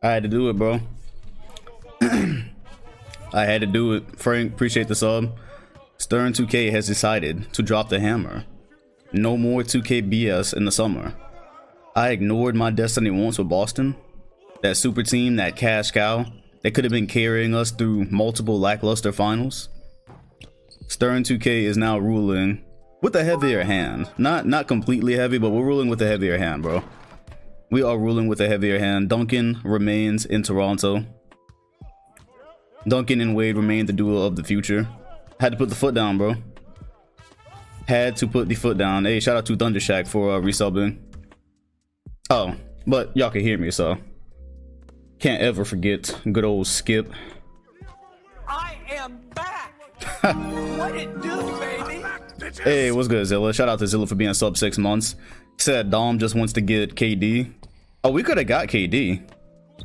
I had to do it, bro. I had to do it. Frank, appreciate the sub. Stern 2K has decided to drop the hammer. No more 2K BS in the summer. I ignored my destiny once with Boston. That super team, that cash cow, that could have been carrying us through multiple lackluster finals. Stern 2K is now ruling with a heavier hand. Not completely heavy, but we're ruling with a heavier hand, bro. We are ruling with a heavier hand. Duncan remains in Toronto. Duncan and Wade remain the duo of the future. Had to put the foot down, bro. Had to put the foot down. Hey, shout out to Thundershack for resubbing. Oh, but y'all can hear me, so can't ever forget good old Skip. I am back. What it do, baby? Hey, what's good, Zilla? Shout out to Zilla for being sub 6 months. Said Dom just wants to get KD. Oh, we could have got KD.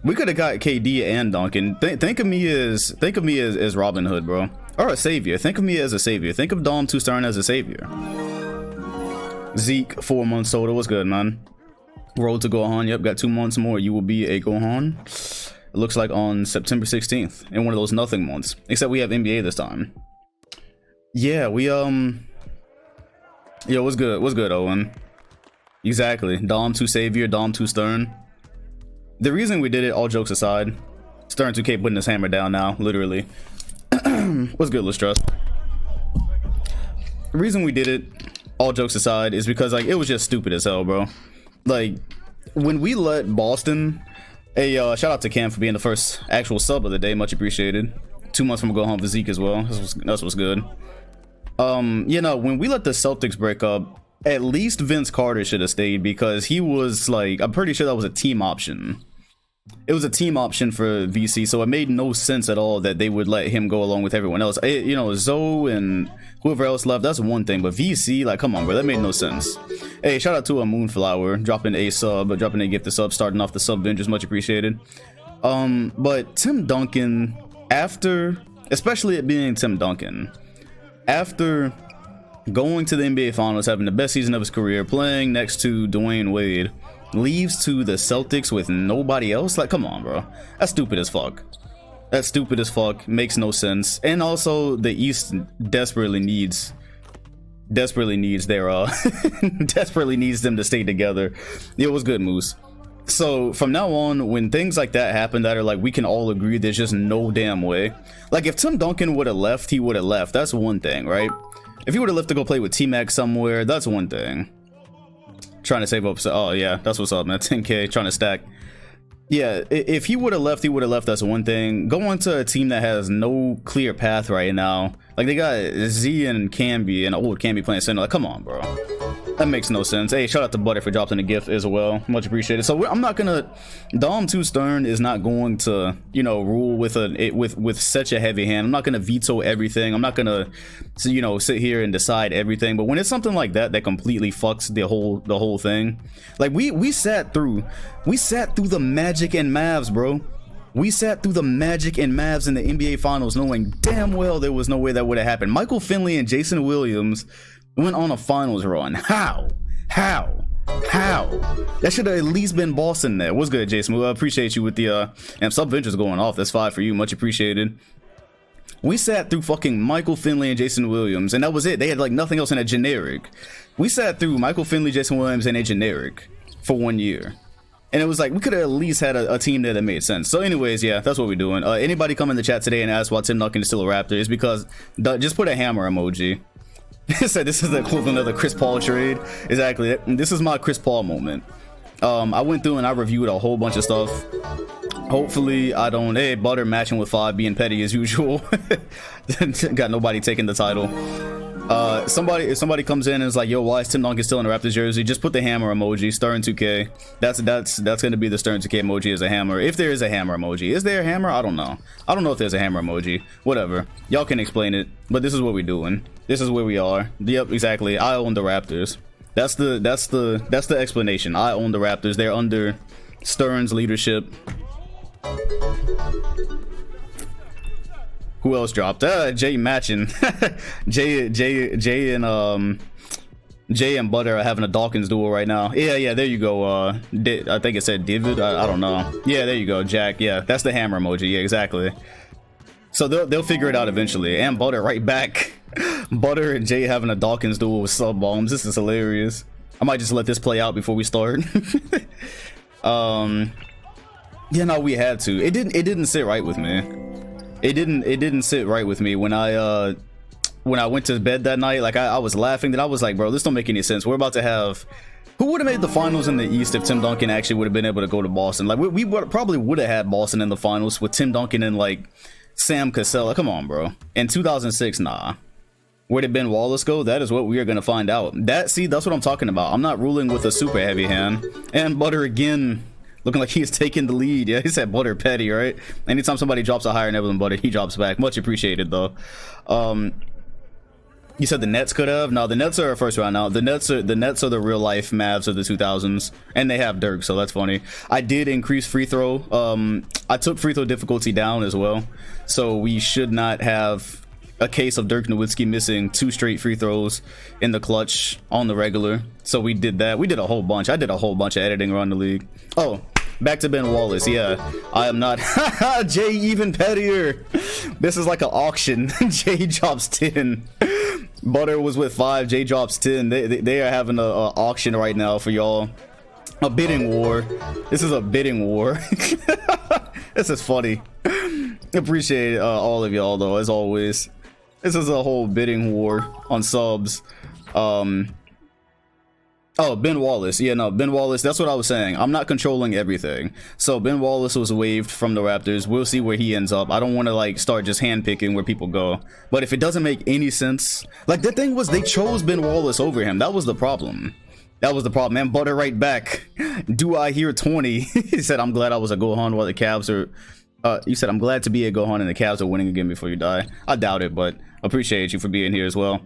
We could have got KD and Duncan. Think of me as Robin Hood, bro, or a savior. Think of me as a savior. Think of Dom 2 Stern as a savior. Zeke 4 months soda. What's good, man? Road to Gohan. Yep, got 2 months more. You will be a Gohan. It looks like on September 16th in one of those nothing months. Except we have NBA this time. Yeah, we Yo, what's good? What's good, Owen? Exactly. Dom 2 savior. Dom 2 Stern. The reason we did it, all jokes aside, Stern 2K putting his hammer down now, literally. What's good, Lestrus? The reason we did it, all jokes aside, is because like it was just stupid as hell, bro. Like when we let Boston, shout out to Cam for being the first actual sub of the day, much appreciated. 2 months from go home for Zeke as well. That's what's good. You know, when we let the Celtics break up, at least Vince Carter should have stayed because he was like, I'm pretty sure that was a team option. It was a team option for VC, so it made no sense at all that they would let him go along with everyone else. You know, Zoe and whoever else left, that's one thing, but VC, like, come on, bro, that made no sense. Hey, shout out to a Moonflower dropping a sub, dropping a gift of sub, starting off the sub binge is much appreciated. But Tim Duncan, after, especially it being Tim Duncan, after going to the NBA Finals, having the best season of his career, playing next to Dwayne Wade, leaves to the Celtics with nobody else. Like, come on, bro. That's stupid as fuck. That's stupid as fuck. Makes no sense. And also, the East desperately needs their desperately needs them to stay together. It was good, Moose. So from now on, when things like that happen that are like we can all agree there's just no damn way. Like if Tim Duncan would have left, he would have left. That's one thing, right? If he would have left to go play with T-Mac somewhere, that's one thing. Trying to save up. Oh yeah, that's what's up, man. 10K trying to stack. Yeah, if he would have left, he would have left. That's one thing. Going to a team that has no clear path right now. Like they got Z and Camby and old Camby playing center. Like, come on, bro. That makes no sense. Hey, shout out to Butter for dropping a gift as well. Much appreciated. So I'm not gonna. Dom 2 Stern is not going to, you know, rule with such a heavy hand. I'm not gonna veto everything. I'm not gonna, you know, sit here and decide everything. But when it's something like that that completely fucks the whole thing, like we sat through the Magic and Mavs, bro. We sat through the Magic and Mavs in the NBA Finals knowing damn well there was no way that would have happened. Michael Finley and Jason Williams went on a finals run. How? That should have at least been Boston there. What's good, Jason? Well, I appreciate you with the and sub ventures going off. That's 5 for you. Much appreciated. We sat through fucking Michael Finley and Jason Williams, and that was it. They had like nothing else in a generic. We sat through Michael Finley, Jason Williams, and a generic for 1 year. And it was like, we could have at least had a team there that made sense. So anyways, yeah, that's what we're doing. Anybody come in the chat today and ask why Tim Duncan is still a Raptor, is because just put a hammer emoji. Said this is the equivalent of the Chris Paul trade. Exactly. This is my Chris Paul moment. I went through and I reviewed a whole bunch of stuff. Hopefully I don't, hey, Butter matching with 5 being petty as usual. Got nobody taking the title. If somebody comes in and is like, yo, why is Tim Duncan still in a Raptors jersey? Just put the hammer emoji. Stern 2K. That's gonna be the Stern 2K emoji as a hammer. If there is a hammer emoji. Is there a hammer? I don't know. I don't know if there's a hammer emoji. Whatever. Y'all can explain it. But this is what we're doing. This is where we are. Yep, exactly. I own the Raptors. That's the explanation. I own the Raptors. They're under Stern's leadership. Who else dropped? Jay matching. Jay and Jay and Butter are having a Dawkins duel right now. Yeah, there you go. I think it said David. I don't know. Yeah, there you go, Jack. Yeah, that's the hammer emoji. Yeah, exactly. So they'll figure it out eventually. And Butter right back. Butter and Jay having a Dawkins duel with sub bombs. This is hilarious. I might just let this play out before we start. Yeah, no, we had to. It didn't sit right with me. It didn't sit right with me when I went to bed that night. Like I was laughing, then I was like, bro, this don't make any sense. We're about to have, who would have made the finals in the East if Tim Duncan actually would have been able to go to Boston? Like we probably would have had Boston in the finals with Tim Duncan and like Sam Cassell. Like, come on, bro. In 2006, nah. Where did Ben Wallace go? That is what we are going to find out. That's what I'm talking about. I'm not ruling with a super heavy hand. And Butter again, looking like he's taking the lead. Yeah, he said Butter petty, right? Anytime somebody drops a higher level than Butter, he drops back. Much appreciated, though. You said the Nets could have? No, the Nets are first round now. The Nets are the real life Mavs of the 2000s, and they have Dirk, so that's funny. I did increase free throw. I took free throw difficulty down as well, so we should not have a case of Dirk Nowitzki missing 2 straight free throws in the clutch on the regular. So we did that. We did a whole bunch. I did a whole bunch of editing around the league. Oh, back to Ben Wallace. Yeah, I am not. Jay even pettier. This is like an auction. Jay drops 10. Butter was with 5. Jay drops 10. They are having a auction right now for y'all. A bidding war. This is a bidding war. This is funny. Appreciate all of y'all though, as always. This is a whole bidding war on subs. Oh, Ben Wallace. Yeah, no, Ben Wallace. That's what I was saying. I'm not controlling everything. So Ben Wallace was waived from the Raptors. We'll see where he ends up. I don't want to like start just handpicking where people go. But if it doesn't make any sense, like the thing was they chose Ben Wallace over him. That was the problem. That was the problem. And Butter right back. Do I hear 20? He said, I'm glad I was a Gohan while the Cavs are... you said, I'm glad to be a Gohan and the Cavs are winning again before you die. I doubt it, but appreciate you for being here as well.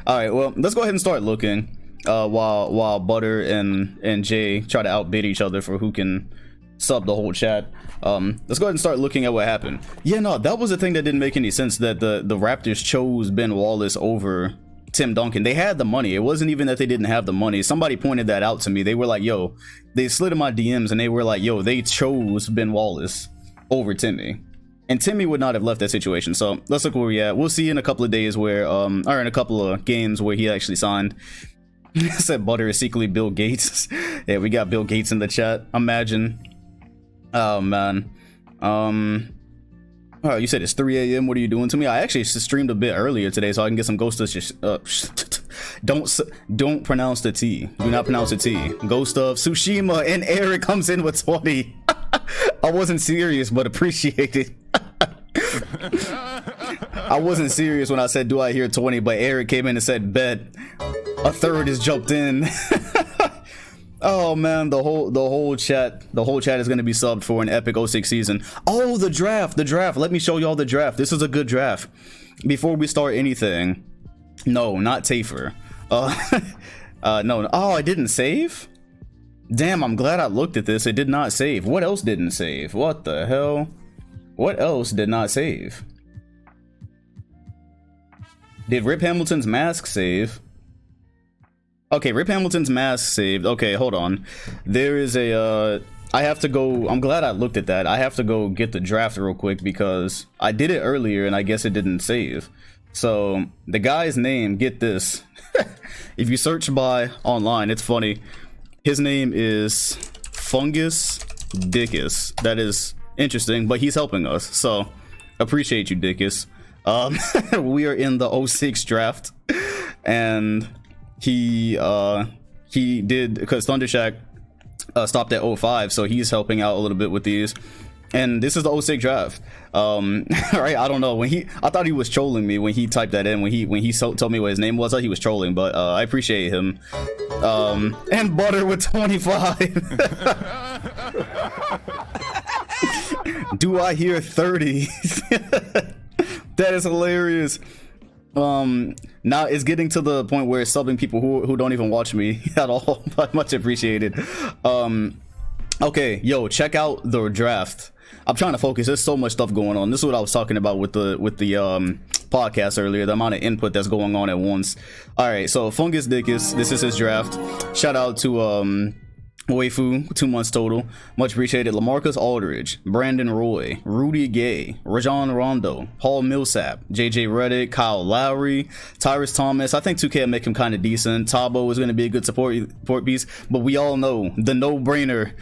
All right, well, let's go ahead and start looking while Butter and Jay try to outbid each other for who can sub the whole chat. Let's go ahead and start looking at what happened. Yeah, no, that was the thing that didn't make any sense, that the Raptors chose Ben Wallace over Tim Duncan. They had the money. It wasn't even that they didn't have the money. Somebody pointed that out to me. They were like, yo, they slid in my DMs and they were like, yo, they chose Ben Wallace over Timmy. And Timmy would not have left that situation. So let's look where we're at. We'll see in a couple of days where, or in a couple of games where he actually signed. Said Butter is secretly Bill Gates. Yeah, we got Bill Gates in the chat. Imagine. Oh, man. Oh, you said it's 3 a.m. What are you doing to me? I actually streamed a bit earlier today so I can get some Ghost of don't pronounce the T. Do not pronounce the T. Ghost of Tsushima, and Eric comes in with 20. I wasn't serious, but appreciate it. I wasn't serious when I said, do I hear 20? But Eric came in and said, bet. A third has jumped in. Oh man, the whole chat is gonna be subbed for an epic 06 season. Oh, the draft. Let me show y'all the draft. This is a good draft. Before we start anything, no, not Tafer. No. Oh, I didn't save. Damn, I'm glad I looked at this. It did not save. What else didn't save? What the hell? What else did not save? Did Rip Hamilton's mask save? Okay, Rip Hamilton's mask saved. Okay, hold on. There is a, I have to go, I'm glad I looked at that. I have to go get the draft real quick because I did it earlier and I guess it didn't save. So, the guy's name, get this. If you search by online, it's funny. His name is Fungus Dickus. That is interesting, but he's helping us. So, appreciate you, Dickus. We are in the 06 draft and he did, because Thundershack stopped at 05, so he's helping out a little bit with these. And this is the 06 draft. Right, I don't know, I thought he was trolling me when he typed that in, when he told me what his name was. I thought he was trolling, but I appreciate him. And Butter with 25. Do I hear 30? That is hilarious. Now it's getting to the point where it's subbing people who don't even watch me at all, but much appreciated. Okay, yo, check out the draft. I'm trying to focus. There's so much stuff going on. This is what I was talking about with the podcast earlier, the amount of input that's going on at once. All right, so Fungus Dickus, this is his draft. Shout out to Waifu, 2 months total. Much appreciated. LaMarcus Aldridge, Brandon Roy, Rudy Gay, Rajon Rondo, Paul Millsap, JJ Redick, Kyle Lowry, Tyrus Thomas. I think 2K will make him kind of decent. Tabo is going to be a good support piece, but we all know the no-brainer,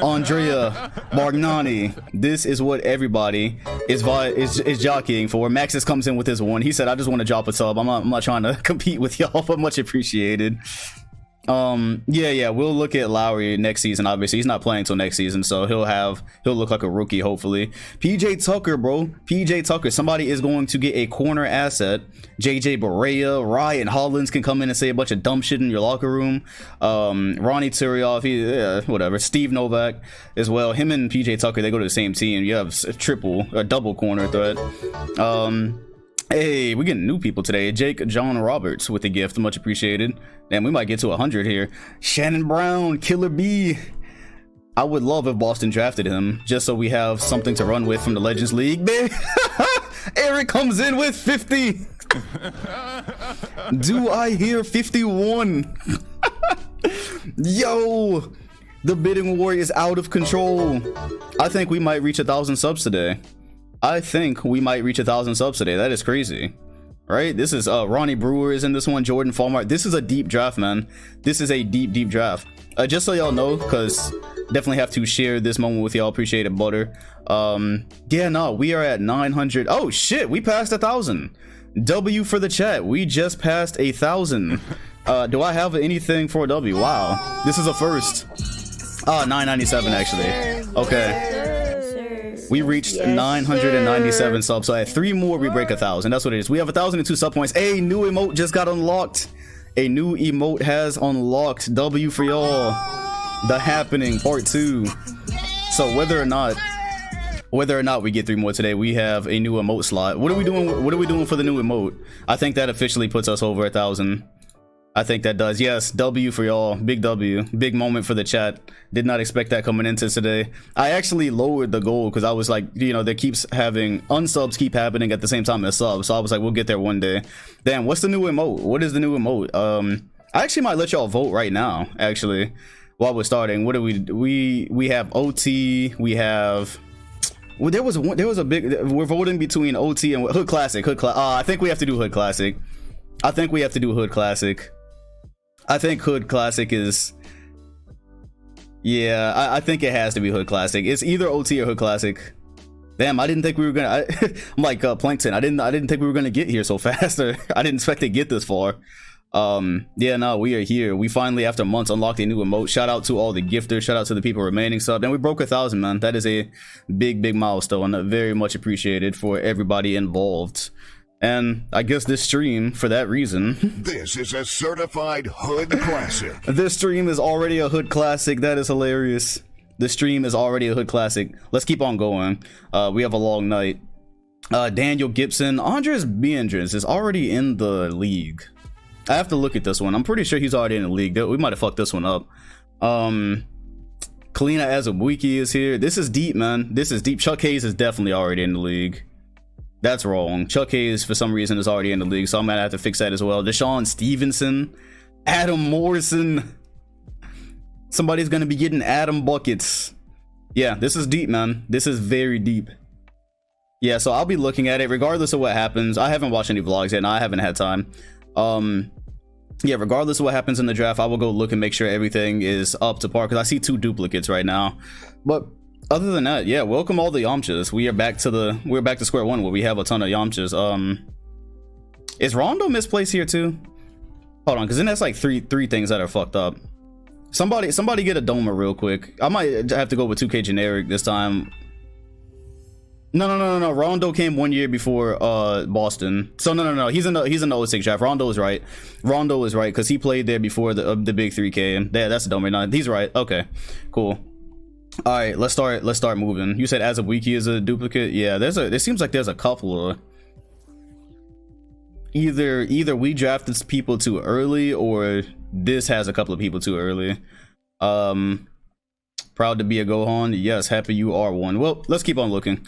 Andrea Bargnani. This is what everybody is jockeying for. Maxis comes in with his one. He said, "I just want to drop a sub. I'm not trying to compete with y'all, but much appreciated." Yeah, we'll look at Lowry next season. Obviously he's not playing till next season, so he'll look like a rookie hopefully. PJ Tucker, bro, PJ Tucker, somebody is going to get a corner asset. JJ Barea, Ryan Hollins can come in and say a bunch of dumb shit in your locker room. Ronnie Turiaf, whatever. Steve Novak as well. Him and PJ Tucker, they go to the same team. You have a double corner threat. Hey, we're getting new people today. Jake John Roberts with the gift, much appreciated. Damn, we might get to 100 here. Shannon Brown, Killer B. I would love if Boston drafted him, just so we have something to run with from the Legends League. Eric comes in with 50. Do I hear 51? Yo, the bidding war is out of control. I think we might reach 1,000 subs today. I think we might reach 1,000 subs today. That is crazy, right? This is Ronnie Brewer is in this one. Jordan Falmart. This is a deep draft, man. This is a deep draft. Just so y'all know, because definitely have to share this moment with y'all. Appreciate it, butter. Yeah, no, we are at 900. Oh shit, we passed 1,000. W for the chat. We just passed 1,000. Do I have anything for a W? Wow, this is a first. 997 actually. Okay. We reached 997 subs, so at 3 more we break 1,000. That's what it is. We have 1,002 sub points. A new emote just got unlocked. A new emote has unlocked. W for y'all. The Happening Part 2. So whether or not we get 3 more today, we have a new emote slot. What are we doing for the new emote? I think that officially puts us over 1,000. I think that does. Yes, W for y'all. Big W. Big moment for the chat. Did not expect that coming into today. I actually lowered the goal because I was like, you know, there keeps having unsubs keep happening at the same time as subs. So I was like, we'll get there one day. Damn, what's the new emote? What is the new emote? I actually might let y'all vote right now, actually, while we're starting. What do we have OT, we have... Well, there was a big... We're voting between OT and Hood Classic. I think we have to do Hood Classic. I think Hood Classic is... Yeah, I think it has to be Hood Classic. It's either OT or Hood Classic. Damn, I didn't think we were gonna... I'm like Plankton. I didn't think we were gonna get here so fast. I didn't expect to get this far. Yeah, no, we are here. We finally, after months, unlocked a new emote. Shout out to all the gifters. Shout out to the people remaining subbed. And we broke 1,000, man. That is a big milestone. Very much appreciated for everybody involved. And I guess this stream, for that reason... This is a certified Hood Classic. This stream is already a Hood Classic. That is hilarious. The stream is already a Hood Classic. Let's keep on going. We have a long night. Daniel Gibson. Andres Biendrins is already in the league. I have to look at this one. I'm pretty sure he's already in the league. We might have fucked this one up. Kalina Azabwiki is here. This is deep, man. This is deep. Chuck Hayes is definitely already in the league. That's wrong. Chuck Hayes, for some reason, is already in the league, so I'm gonna have to fix that as well. Deshaun Stevenson, Adam Morrison. Somebody's gonna be getting Adam buckets. Yeah, this is deep, man. This is very deep. Yeah, so I'll be looking at it regardless of what happens. I haven't watched any vlogs yet, and I haven't had time. Yeah, regardless of what happens in the draft, I will go look and make sure everything is up to par, because I see 2 duplicates right now. But other than that, yeah, welcome all the Yamchas. We're back to square one where we have a ton of Yamchas. Is Rondo misplaced here too? Hold on, because then that's like three things that are fucked up. Somebody get a Doma real quick. I might have to go with 2K generic this time. No. Rondo came 1 year before Boston. So no. He's in the 06 draft. Rondo is right because he played there before the big 3K. Yeah, that's dumb. No, he's right. Okay, cool. All right, let's start moving. You said Azabwiki is a duplicate. Yeah, there seems like there's a couple of either we drafted people too early or this has a couple of people too early. Proud to be a Gohan. Yes, happy you are one. Well, let's keep on looking.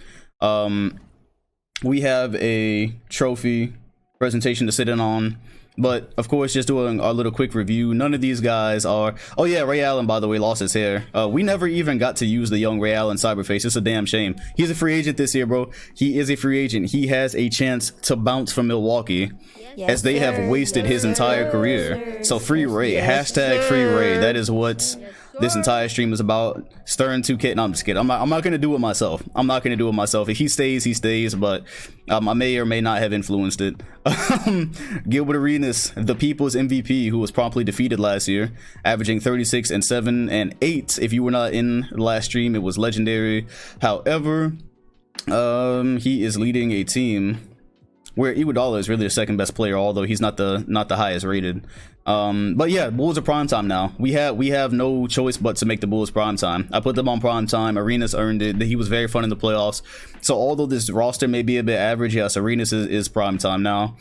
we have a trophy presentation to sit in on. But of course, just doing a little quick review. None of these guys are. Oh yeah, Ray Allen, by the way, lost his hair. We never even got to use the young Ray Allen cyberface. It's a damn shame. He's a free agent this year, bro. He is a free agent. He has a chance to bounce from Milwaukee, as they have wasted his entire career. So free Ray, hashtag free Ray. That is what this entire stream is about. Stern 2K. No, I'm just kidding. I'm not gonna do it myself. I'm not gonna do it myself. If he stays, he stays. But I may or may not have influenced it. Gilbert Arenas, the people's MVP, who was promptly defeated last year, averaging 36 and 7 and 8. If you were not in the last stream, it was legendary. However, he is leading a team where Iguodala is really the second best player, although he's not the highest rated. But yeah, Bulls are prime time now. We have no choice but to make the Bulls prime time. I put them on prime time. Arenas earned it. He was very fun in the playoffs. So although this roster may be a bit average, yes, Arenas is prime time now.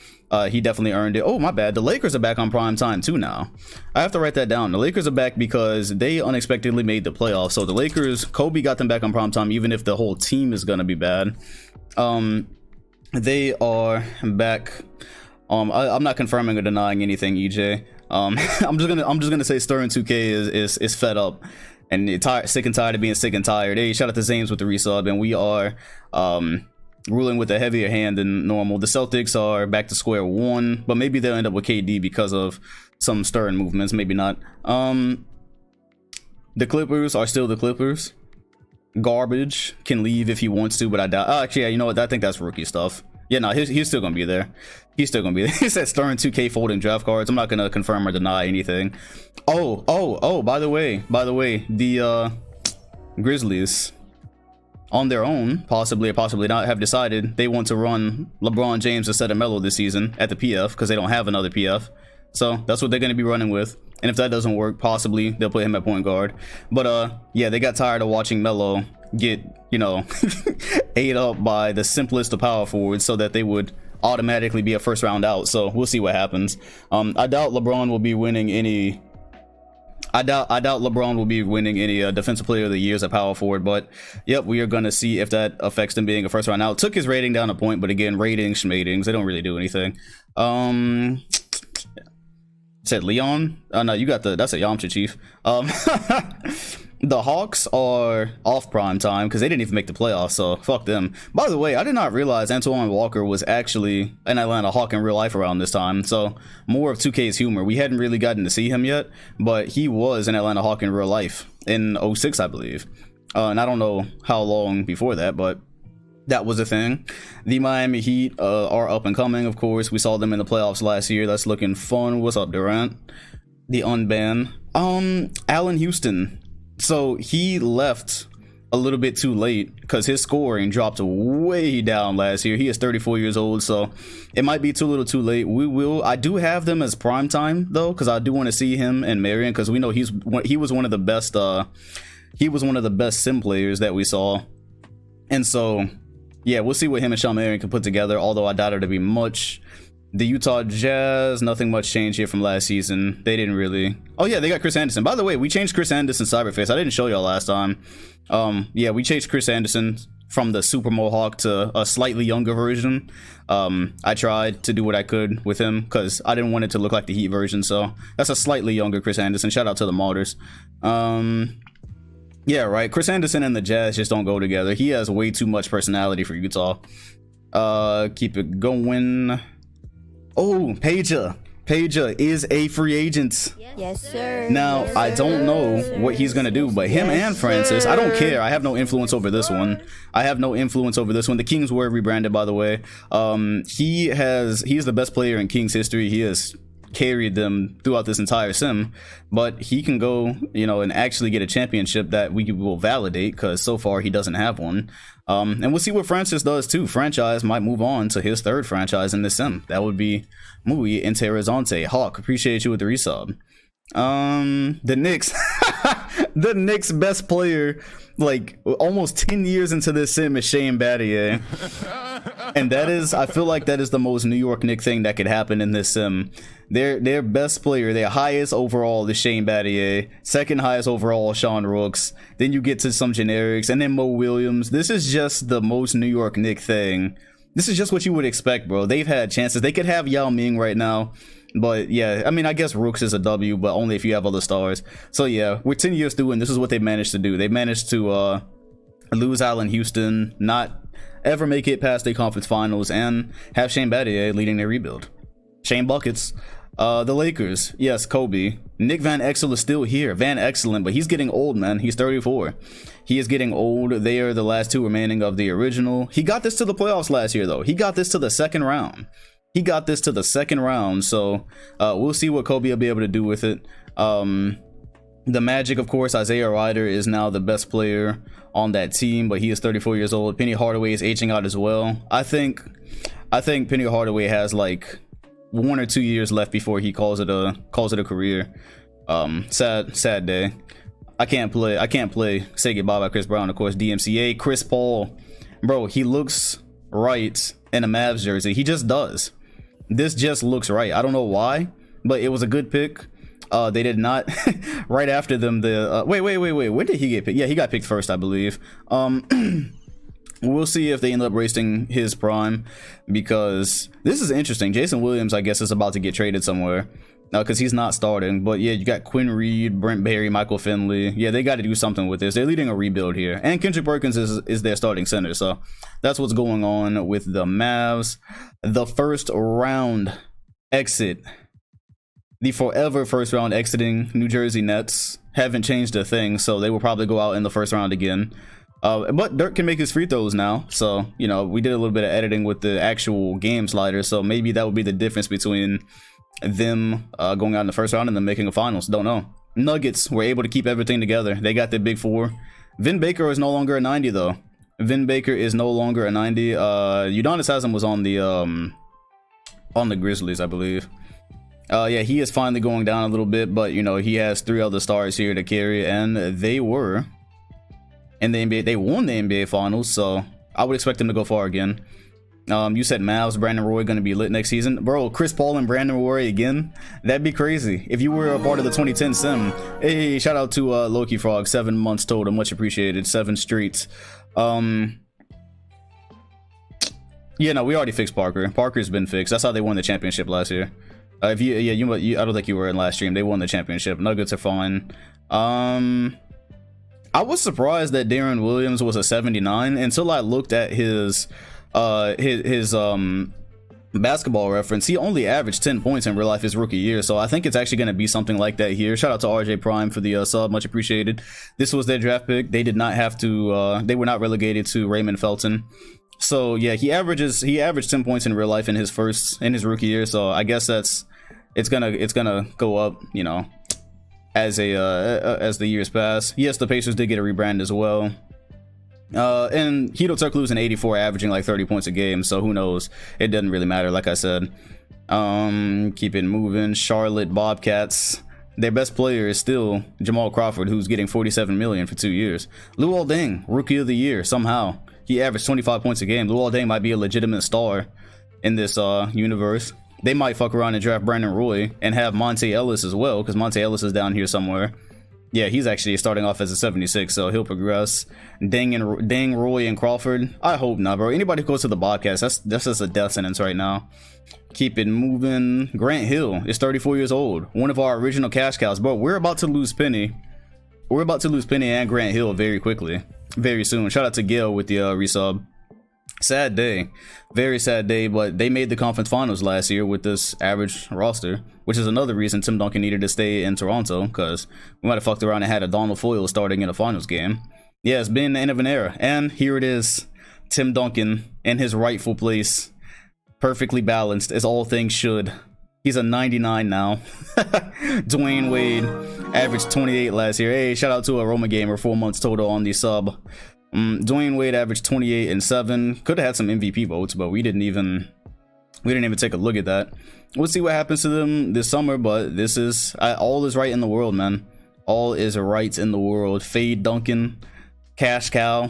He definitely earned it. Oh, my bad. The Lakers are back on prime time too now. I have to write that down. The Lakers are back because they unexpectedly made the playoffs. So the Lakers, Kobe got them back on prime time, even if the whole team is gonna be bad. They are back. I'm not confirming or denying anything, EJ. I'm just gonna say Stern 2K is fed up and sick and tired of being sick and tired. Hey, shout out to Zames with the resub, and we are ruling with a heavier hand than normal. The Celtics are back to square one, but maybe they'll end up with KD because of some Stern movements. Maybe not. The Clippers are still the Clippers. Garbage can leave if he wants to, but I doubt. Actually, yeah, you know what? I think that's rookie stuff. Yeah, no, he's still gonna be there. He's still gonna be there. He said Stern 2K folding draft cards. I'm not gonna confirm or deny anything. Oh, by the way, the Grizzlies on their own, possibly or possibly not, have decided they want to run LeBron James instead of Melo this season at the PF because they don't have another PF. So that's what they're gonna be running with. And if that doesn't work, possibly they'll put him at point guard. But yeah, they got tired of watching Melo get, you know, ate up by the simplest of power forwards, so that they would automatically be a first round out. So we'll see what happens. I doubt LeBron will be winning any. I doubt LeBron will be winning any defensive player of the year as a power forward. But yep, we are gonna see if that affects him being a first round out. Took his rating down a point, but again, ratings, schmatings, they don't really do anything. Said Leon. No, you got that's a Yamcha, chief. The Hawks are off prime time because they didn't even make the playoffs, so fuck them. By the way, I did not realize Antoine Walker was actually an Atlanta Hawk in real life around this time, so more of 2K's humor. We hadn't really gotten to see him yet, but he was an Atlanta Hawk in real life in 06, I believe. And I don't know how long before that, but that was a thing. The Miami Heat are up and coming, of course. We saw them in the playoffs last year. That's looking fun. What's up, Durant? The unban. Allen Houston. So he left a little bit too late because his scoring dropped way down last year. He is 34 years old, so it might be too little too late. I do have them as prime time though, because I do want to see him and Marion, because we know he was one of the best sim players that we saw. And so yeah, we'll see what him and Sean Marion can put together, although I doubt it to be much. The Utah Jazz, nothing much changed here from last season. They didn't really. Oh yeah, they got Chris Anderson. By the way, we changed Chris Anderson's cyberface. I didn't show y'all last time. Yeah, we changed Chris Anderson from the Super Mohawk to a slightly younger version. I tried to do what I could with him because I didn't want it to look like the Heat version. So that's a slightly younger Chris Anderson. Shout out to the Martyrs. Yeah, right. Chris Anderson and the Jazz just don't go together. He has way too much personality for Utah. Keep it going. Oh, Peja is a free agent. Yes, sir. Now, I don't know what he's going to do, but him and Francis, I don't care. I have no influence over this one. The Kings were rebranded, by the way. He's the best player in Kings history. He has carried them throughout this entire sim, but he can go, you know, and actually get a championship that we will validate, because so far he doesn't have one. And we'll see what Francis does too. Franchise might move on to his third franchise in this sim. That would be muy interesante. Hawk, appreciate you with the resub. The Knicks the Knicks best player like almost 10 years into this sim is Shane Battier. And that is, I feel like that is the most New York Knicks thing that could happen in this sim. Their best player, their highest overall is Shane Battier. Second highest overall, Sean Rooks. Then you get to some generics, and then Mo Williams. This is just the most New York Knicks thing This is just what you would expect, bro. They've had chances. They could have Yao Ming right now, but yeah, I mean, I guess Rooks is a W, but only if you have other stars. So yeah, we're 10 years through, and this is what they managed to do. They managed to lose Allen Houston, not ever make it past the conference finals, and have Shane Battier leading their rebuild. Shane Buckets. The Lakers, yes, Kobe. Nick Van Exel is still here. Van Exel, but he's getting old, man. He's 34. He is getting old. They are the last two remaining of the original. He got this to the playoffs last year, though. He got this to the second round. So we'll see what Kobe will be able to do with it. The Magic, of course, Isaiah Ryder is now the best player on that team, but he is 34 years old. Penny Hardaway is aging out as well. I think Penny Hardaway has like 1 or 2 years left before he calls it a career. Sad day. I can't play Say Goodbye by Chris Brown, of course. DMCA. Chris Paul, bro, he looks right in a Mavs jersey. He just does. This just looks right. I don't know why, but it was a good pick. They did not right after them. Wait, when did he get picked? Yeah, he got picked first, I believe. We'll see if they end up wasting his prime, because this is interesting. Jason Williams, I guess, is about to get traded somewhere because he's not starting. But yeah, you got Quinn Reed, Brent Barry, Michael Finley. Yeah, they got to do something with this. They're leading a rebuild here, and Kendrick Perkins is their starting center. So that's what's going on with the Mavs. The first round exit, the forever first round exiting New Jersey Nets haven't changed a thing, so they will probably go out in the first round again. But Dirk can make his free throws now, so you know, we did a little bit of editing with the actual game slider, so maybe that would be the difference between them going out in the first round and them making a finals. Don't know. Nuggets were able to keep everything together. They got their big four. Vin Baker is no longer a 90 though. Vin Baker is no longer a 90. Udonis Haslem was on the Grizzlies, I believe. Yeah, he is finally going down a little bit, but you know, he has 3 other stars here to carry, and they were in the NBA. They won the NBA Finals, so I would expect them to go far again. You said Mavs, Brandon Roy going to be lit next season. Bro, Chris Paul and Brandon Roy again? That'd be crazy. If you were a part of the 2010 sim. Hey, shout out to Loki Frog, 7 months total, much appreciated. 7 streets. Yeah, no, we already fixed Parker. Parker's been fixed. That's how they won the championship last year. I don't think you were in last stream. They won the championship. Nuggets are fine. I was surprised that Darren Williams was a 79 until I looked at his basketball reference. He only averaged 10 points in real life his rookie year, so I think it's actually going to be something like that here. Shout out to RJ Prime for the sub, much appreciated. This was their draft pick. They did not have to they were not relegated to Raymond Felton. So yeah, he averaged 10 points in real life in his rookie year, so I guess it's gonna go up, you know, as the years pass. Yes, the Pacers did get a rebrand as well. And Hito Turkoglu's an 84, averaging like 30 points a game, so who knows? It doesn't really matter, like I said. Keep it moving. Charlotte Bobcats. Their best player is still Jamal Crawford, who's getting $47 million for 2 years. Luol Deng, rookie of the year, somehow. He averaged 25 points a game. Luol Deng might be a legitimate star in this universe. They might fuck around and draft Brandon Roy and have Monte Ellis as well, because Monte Ellis is down here somewhere. Yeah, he's actually starting off as a 76, so he'll progress. Deng, Roy, and Crawford. I hope not, bro. Anybody who goes to the Bobcats, that's just a death sentence right now. Keep it moving. Grant Hill is 34 years old. One of our original cash cows. Bro, we're about to lose Penny. We're about to lose Penny and Grant Hill very quickly. Very soon. Shout out to Gail with the resub. Sad day. Very sad day, but they made the conference finals last year with this average roster, which is another reason Tim Duncan needed to stay in Toronto, because we might have fucked around and had a Donald Foyle starting in a finals game. Yeah, it's been the end of an era, and here it is. Tim Duncan in his rightful place, perfectly balanced as all things should. He's a 99 now. Dwayne Wade averaged 28 last year. Hey, shout out to a Roma Gamer, 4 months total on the sub. Dwayne Wade averaged 28 and 7. Could have had some MVP votes, but we didn't even take a look at that. We'll see what happens to them this summer, but this is all is right in the world, man. All is right in the world. Fade Duncan, Cash Cow,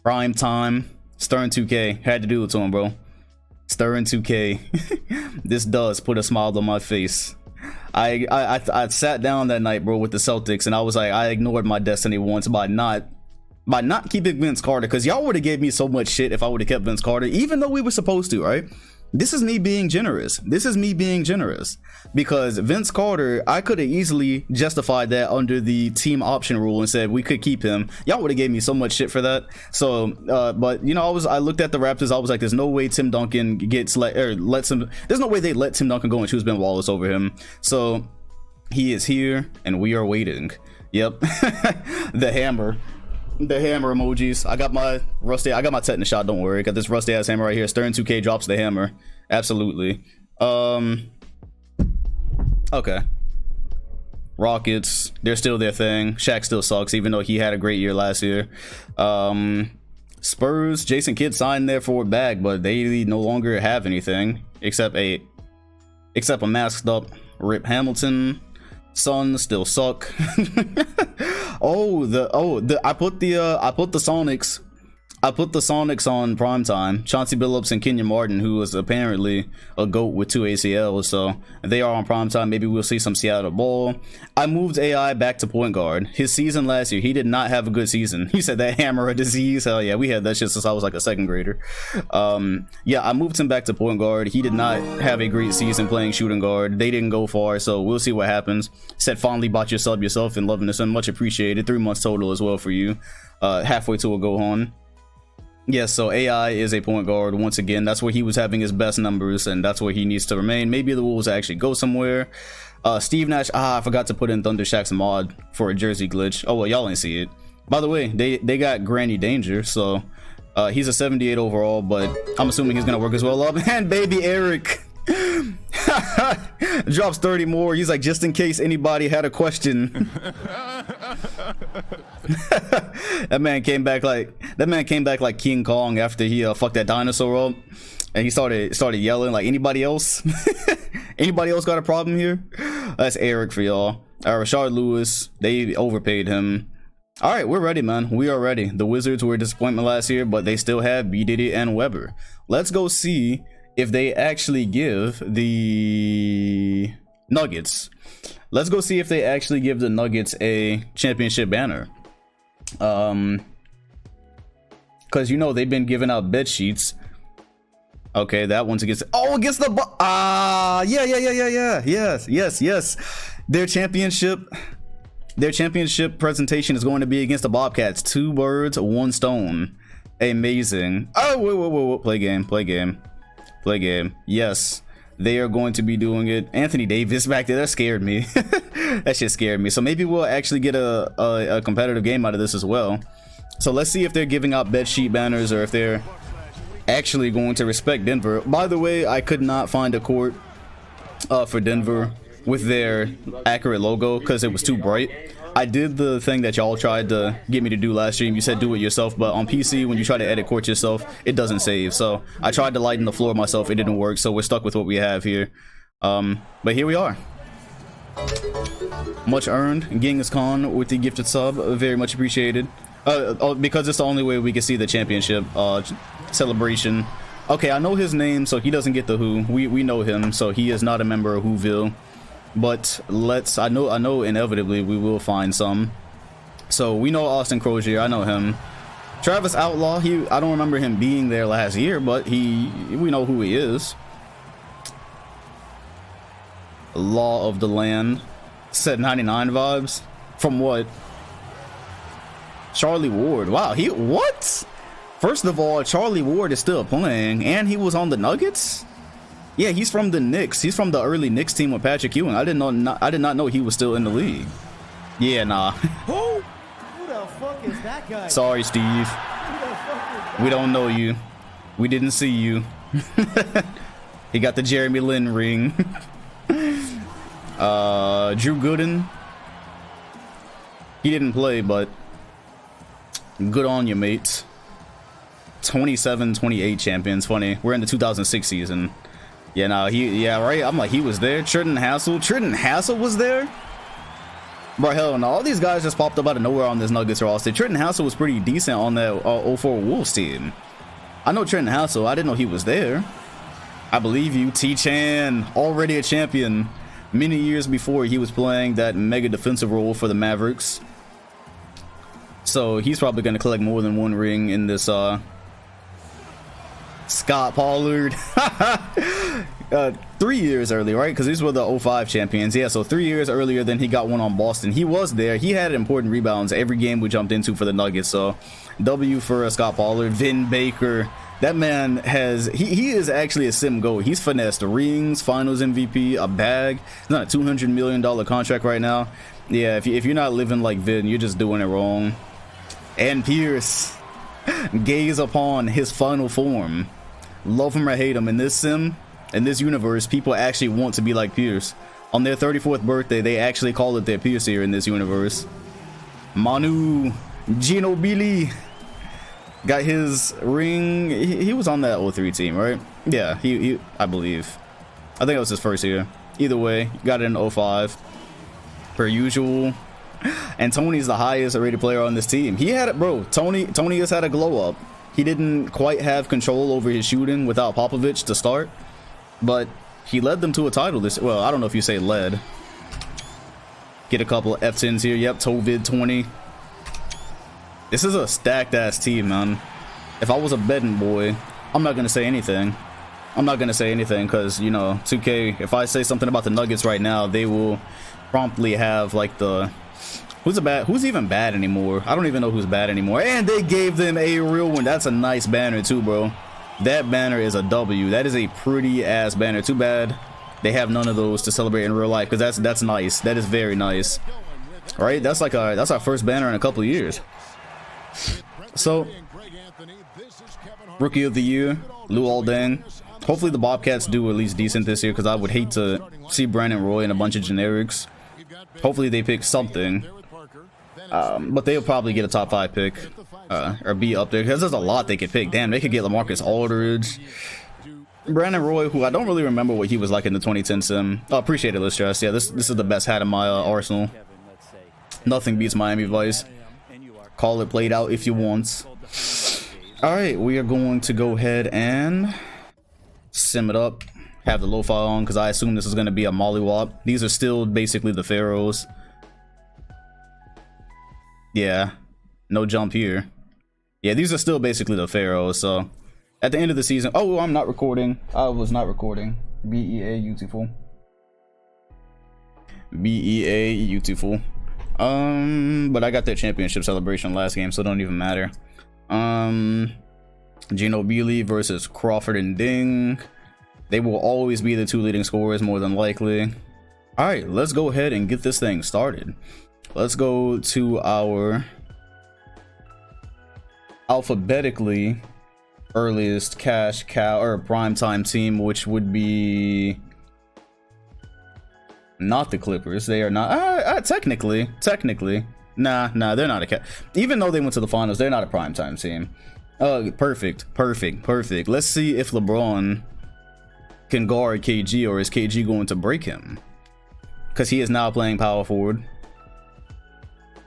Prime Time, Stern 2K. Had to do it to him, bro. Stern 2K. This does put a smile on my face. I sat down that night, bro, with the Celtics, and I was like, I ignored my destiny once by not by not keeping Vince Carter, because y'all would have gave me so much shit if I would have kept Vince Carter, even though we were supposed to, right? This is me being generous. This is me being generous, because Vince Carter, I could have easily justified that under the team option rule and said we could keep him. Y'all would have gave me so much shit for that. So but you know, I looked at the Raptors, I was like, there's no way Tim Duncan lets him, there's no way they let Tim Duncan go and choose Ben Wallace over him. So he is here and we are waiting. Yep. The hammer emojis. I got my tetanus shot, don't worry. Got this rusty ass hammer right here. Stern 2K drops the hammer. Absolutely. Okay. Rockets, they're still their thing. Shaq still sucks, even though he had a great year last year. Spurs, Jason Kidd signed there for a bag, but they no longer have anything except a masked up Rip Hamilton. Suns still suck. I put the Sonics on primetime. Chauncey Billups and Kenyon Martin, who was apparently a GOAT with 2 ACLs, so they are on primetime. Maybe we'll see some Seattle ball. I moved AI back to point guard. His season last year, he did not have a good season. He said that hammer of disease. Hell yeah, we had that shit since I was like a second grader. Yeah, I moved him back to point guard. He did not have a great season playing shooting guard. They didn't go far, so we'll see what happens. Said fondly bought your sub yourself and loving this one. Much appreciated. 3 months total as well for you. Halfway to a go on. Yes, so AI is a point guard. Once again, that's where he was having his best numbers, and that's where he needs to remain. Maybe the Wolves actually go somewhere. Steve Nash, I forgot to put in Thunder Shack's mod for a jersey glitch. Oh, well, y'all ain't see it. By the way, they got Granny Danger, so he's a 78 overall, but I'm assuming he's going to work as well up. And baby Eric drops 30 more. He's like, just in case anybody had a question. That man came back like King Kong after he fucked that dinosaur up, and he started yelling like, anybody else? Anybody else got a problem here? That's Eric for y'all. Rashard Lewis, they overpaid him. All right, we're ready, man. We are ready. The Wizards were a disappointment last year, but they still have B. Diddy and Weber. Let's go see if they actually give the Nuggets. Let's go see if they actually give the Nuggets a championship banner. Because, you know, they've been giving out bed sheets. Okay, that one's against the yes. Their championship presentation is going to be against the Bobcats. 2 birds, 1 stone. Amazing. Oh, whoa. Play game. Yes, they are going to be doing it. Anthony Davis back there, that scared me. That shit scared me. So maybe we'll actually get a competitive game out of this as well. So let's see if they're giving out bed sheet banners or if they're actually going to respect Denver. By the way, I could not find a court for Denver with their accurate logo because it was too bright. I did the thing that y'all tried to get me to do last stream. You said do it yourself, but on PC, when you try to edit court yourself, it doesn't save. So I tried to lighten the floor myself. It didn't work, so we're stuck with what we have here. But here we are. Much earned. Genghis Khan with the gifted sub. Very much appreciated. Because it's the only way we can see the championship celebration. Okay, I know his name, so he doesn't get the who. We know him, so he is not a member of Whoville. But I know inevitably we will find some. So we know Austin Crozier, I know him. Travis Outlaw, I don't remember him being there last year, but we know who he is. Law of the Land. Said 99 vibes. From what? Charlie Ward. Wow, what? First of all, Charlie Ward is still playing, and he was on the Nuggets? Yeah, he's from the Knicks. He's from the early Knicks team with Patrick Ewing. I did not know he was still in the league. Yeah, nah. Who the fuck is that guy? Sorry, Steve. We don't know you. We didn't see you. He got the Jeremy Lin ring. Drew Gooden. He didn't play, but good on you, mates. 27-28 champions. Funny. We're in the 2006 season. Yeah, no, right. I'm like, he was there. Trenton Hassel was there. Bro, hell no. All these guys just popped up out of nowhere on this Nuggets roster. Trenton Hassel was pretty decent on that 04 Wolves team. I know Trenton Hassel. I didn't know he was there. I believe you. T-Chan, already a champion. Many years before he was playing that mega defensive role for the Mavericks. So he's probably going to collect more than one ring in this Scott Pollard. 3 years early, right? Because these were the 05 champions. Yeah, so 3 years earlier than he got one on Boston. He was there. He had important rebounds every game we jumped into for the Nuggets. So W for Scott Pollard. Vin Baker. That man has, he is actually a sim goat. He's finessed rings, finals MVP, a bag. He's on a $200 million contract right now. Yeah, if you're not living like Vin, you're just doing it wrong. And Pierce, gaze upon his final form. Love him or hate him, in this sim, in this universe, people actually want to be like Pierce. On their 34th birthday, they actually call it their Pierce here in this universe. Manu Ginobili got his ring. He was on that 03 team, right? Yeah, he I believe. I think it was his first year. Either way, got it in 05. Per usual. And Tony's the highest rated player on this team. He had it, bro. Tony has had a glow up. He didn't quite have control over his shooting without Popovich to start, but he led them to a title this. Well, I don't know if you say led. Get a couple of F10s here. Yep, Tovid 20. This is a stacked ass team, man. If I was a betting boy, I'm not gonna say anything. I'm not gonna say anything because, you know, 2K. If I say something about the Nuggets right now, they will promptly have like the who's even bad anymore. I don't even know who's bad anymore. And they gave them a real one. That's a nice banner too, bro. That banner is a W. That is a pretty ass banner. Too bad they have none of those to celebrate in real life, because that's nice. That is very nice. All right, that's like that's our first banner in a couple of years. So, Rookie of the Year, Luol Deng. Hopefully the Bobcats do at least decent this year, because I would hate to see Brandon Roy and a bunch of generics. Hopefully they pick something. But they'll probably get a top 5 pick, or be up there, because there's a lot they could pick. Damn, they could get LaMarcus Aldridge, Brandon Roy, who I don't really remember what he was like in the 2010 sim. Oh, appreciate it, Listress. Yeah, this is the best hat in my arsenal. Nothing beats Miami Vice. Call it played out if you want. All right, we are going to go ahead and sim it up. Have the lo-fi on, because I assume this is going to be a mollywop. These are still basically the Pharaohs. Yeah, no jump here. Yeah, these are still basically the Pharaohs. So at the end of the season, oh, I'm not recording. I was not recording. BEA beautiful. BEA beautiful. But I got their championship celebration last game, so it don't even matter. Ginobili versus Crawford and Ding. They will always be the 2 leading scorers, more than likely. All right, let's go ahead and get this thing started. Let's go to our alphabetically earliest cash cow or primetime team, which would be not the Clippers. They are not. Technically, nah, they're not a even though they went to the finals, they're not a primetime team. Perfect. Let's see if LeBron can guard KG, or is KG going to break him? Because he is now playing power forward.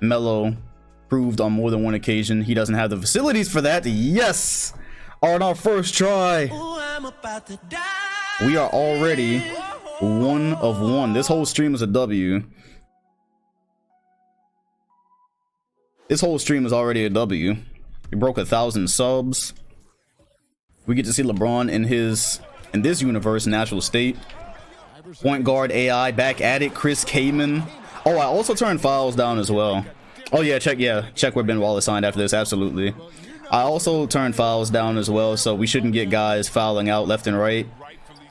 Melo proved on more than one occasion he doesn't have the facilities for that. Yes, on our first try. We are already 1 of 1. This whole stream is a W. This whole stream is already a W. We broke 1,000 subs. We get to see LeBron in this universe natural state. Point guard AI back at it. Chris Kaman. Oh, I also turned fouls down as well. Oh yeah, check where Ben Wallace signed after this. Absolutely. I also turned fouls down as well, so we shouldn't get guys fouling out left and right.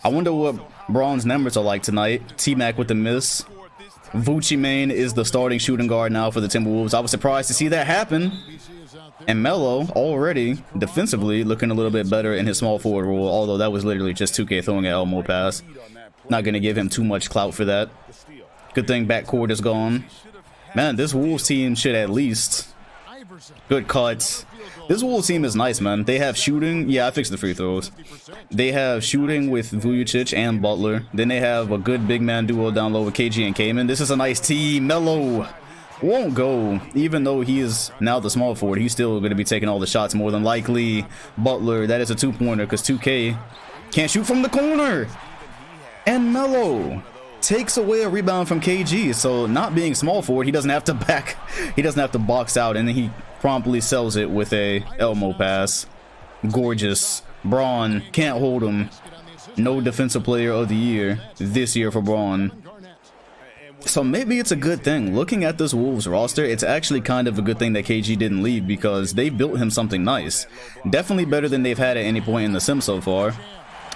I wonder what Braun's numbers are like tonight. T-Mac with the miss. Vucci Main is the starting shooting guard now for the Timberwolves. I was surprised to see that happen. And Melo already defensively looking a little bit better in his small forward role, although that was literally just 2K throwing an Elmo pass. Not gonna give him too much clout for that. Good thing backcourt is gone. Man, this Wolves team should at least... Good cuts. This Wolves team is nice, man. They have shooting. Yeah, I fixed the free throws. They have shooting with Vujacic and Butler. Then they have a good big man duo down low with KG and Kaman. This is a nice team. Melo won't go. Even though he is now the small forward, he's still going to be taking all the shots more than likely. Butler, that is a 2-pointer because 2K can't shoot from the corner. And Melo takes away a rebound from KG, so not being small forward, he doesn't have to box out, and then he promptly sells it with a Elmo pass. Gorgeous. Braun can't hold him. No defensive player of the year this year for Braun. So maybe it's a good thing. Looking at this Wolves roster, it's actually kind of a good thing that KG didn't leave, because they built him something nice. Definitely better than they've had at any point in the sim so far.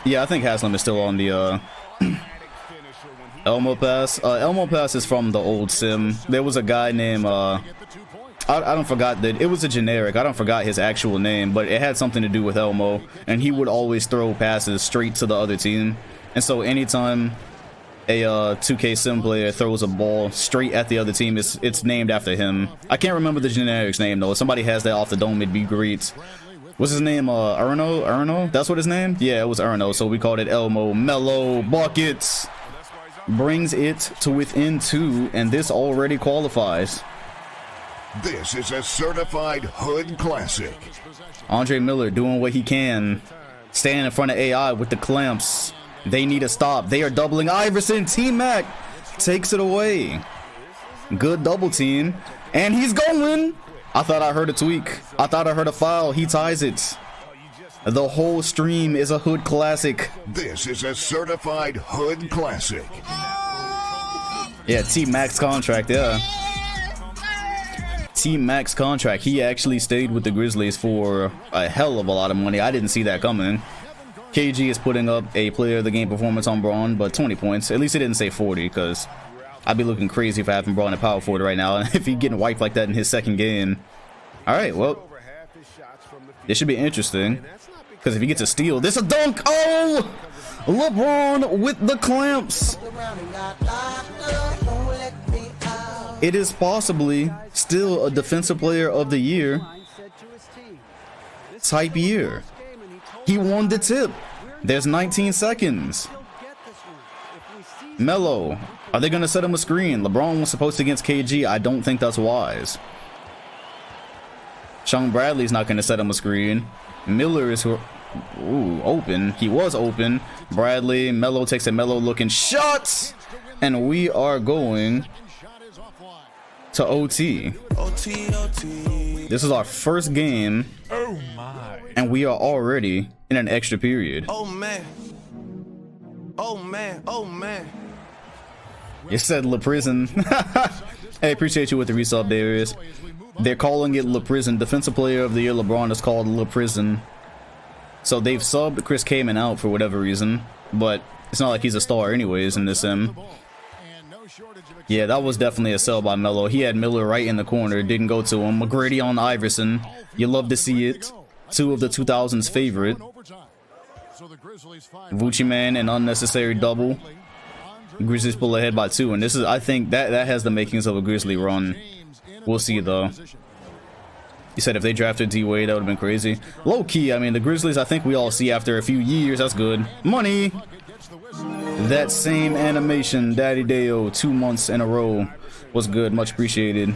Yeah, I think Haslam is still on the Elmo pass. Elmo pass is from the old sim. There was a guy named I don't forgot that it was a generic. I don't forgot his actual name, but it had something to do with Elmo, and he would always throw passes straight to the other team. And so anytime a 2K sim player throws a ball straight at the other team, it's named after him. I can't remember the generic's name though. If somebody has that off the dome, it'd be great. What's his name? Erno? That's what his name? Yeah, it was Erno, so we called it Elmo. Mellow buckets brings it to within 2, and this already qualifies. This is a certified hood classic. Andre Miller doing what he can. Standing in front of AI with the clamps. They need a stop. They are doubling Iverson. T-Mac takes it away. Good double team. And he's going. I thought I heard a tweak. I thought I heard a foul. He ties it. The whole stream is a hood classic. This is a certified hood classic. Yeah, T-Mac's contract, yeah. T-Mac's contract. He actually stayed with the Grizzlies for a hell of a lot of money. I didn't see that coming. KG is putting up a player of the game performance on Braun, but 20 points. At least it didn't say 40, because I'd be looking crazy if I having Braun at power forward right now. If he's getting wiped like that in his second game. Alright, well, this should be interesting, because if he gets a steal, this is a dunk. Oh! LeBron with the clamps. It is possibly still a defensive player of the year type year. He won the tip. There's 19 seconds. Melo, are they going to set him a screen? LeBron was supposed to against KG. I don't think that's wise. Sean Bradley's not going to set him a screen. Miller is open. He was open. Bradley, Melo takes a Melo looking shot. And we are going to OT. This is our first game. Oh my. And we are already in an extra period. Oh man. Oh man. Oh man. It said La Prison. Hey, appreciate you with the resub, Darius. They're calling it La Prison. Defensive player of the year LeBron is called La Prison. So they've subbed Chris Kaman out for whatever reason, but it's not like he's a star anyways in this sim. Yeah, that was definitely a sell by Melo. He had Miller right in the corner, didn't go to him. McGrady on Iverson. You love to see it. 2 of the 2000s favorite. Vucci Man, an unnecessary double. Grizzlies pull ahead by 2, and this is, I think that has the makings of a Grizzly run. We'll see though. You said if they drafted D-Wade, that would have been crazy. Low key, I mean, the Grizzlies, I think we all see after a few years. That's good. Money. That same animation, Daddy Deo, 2 months in a row, was good. Much appreciated.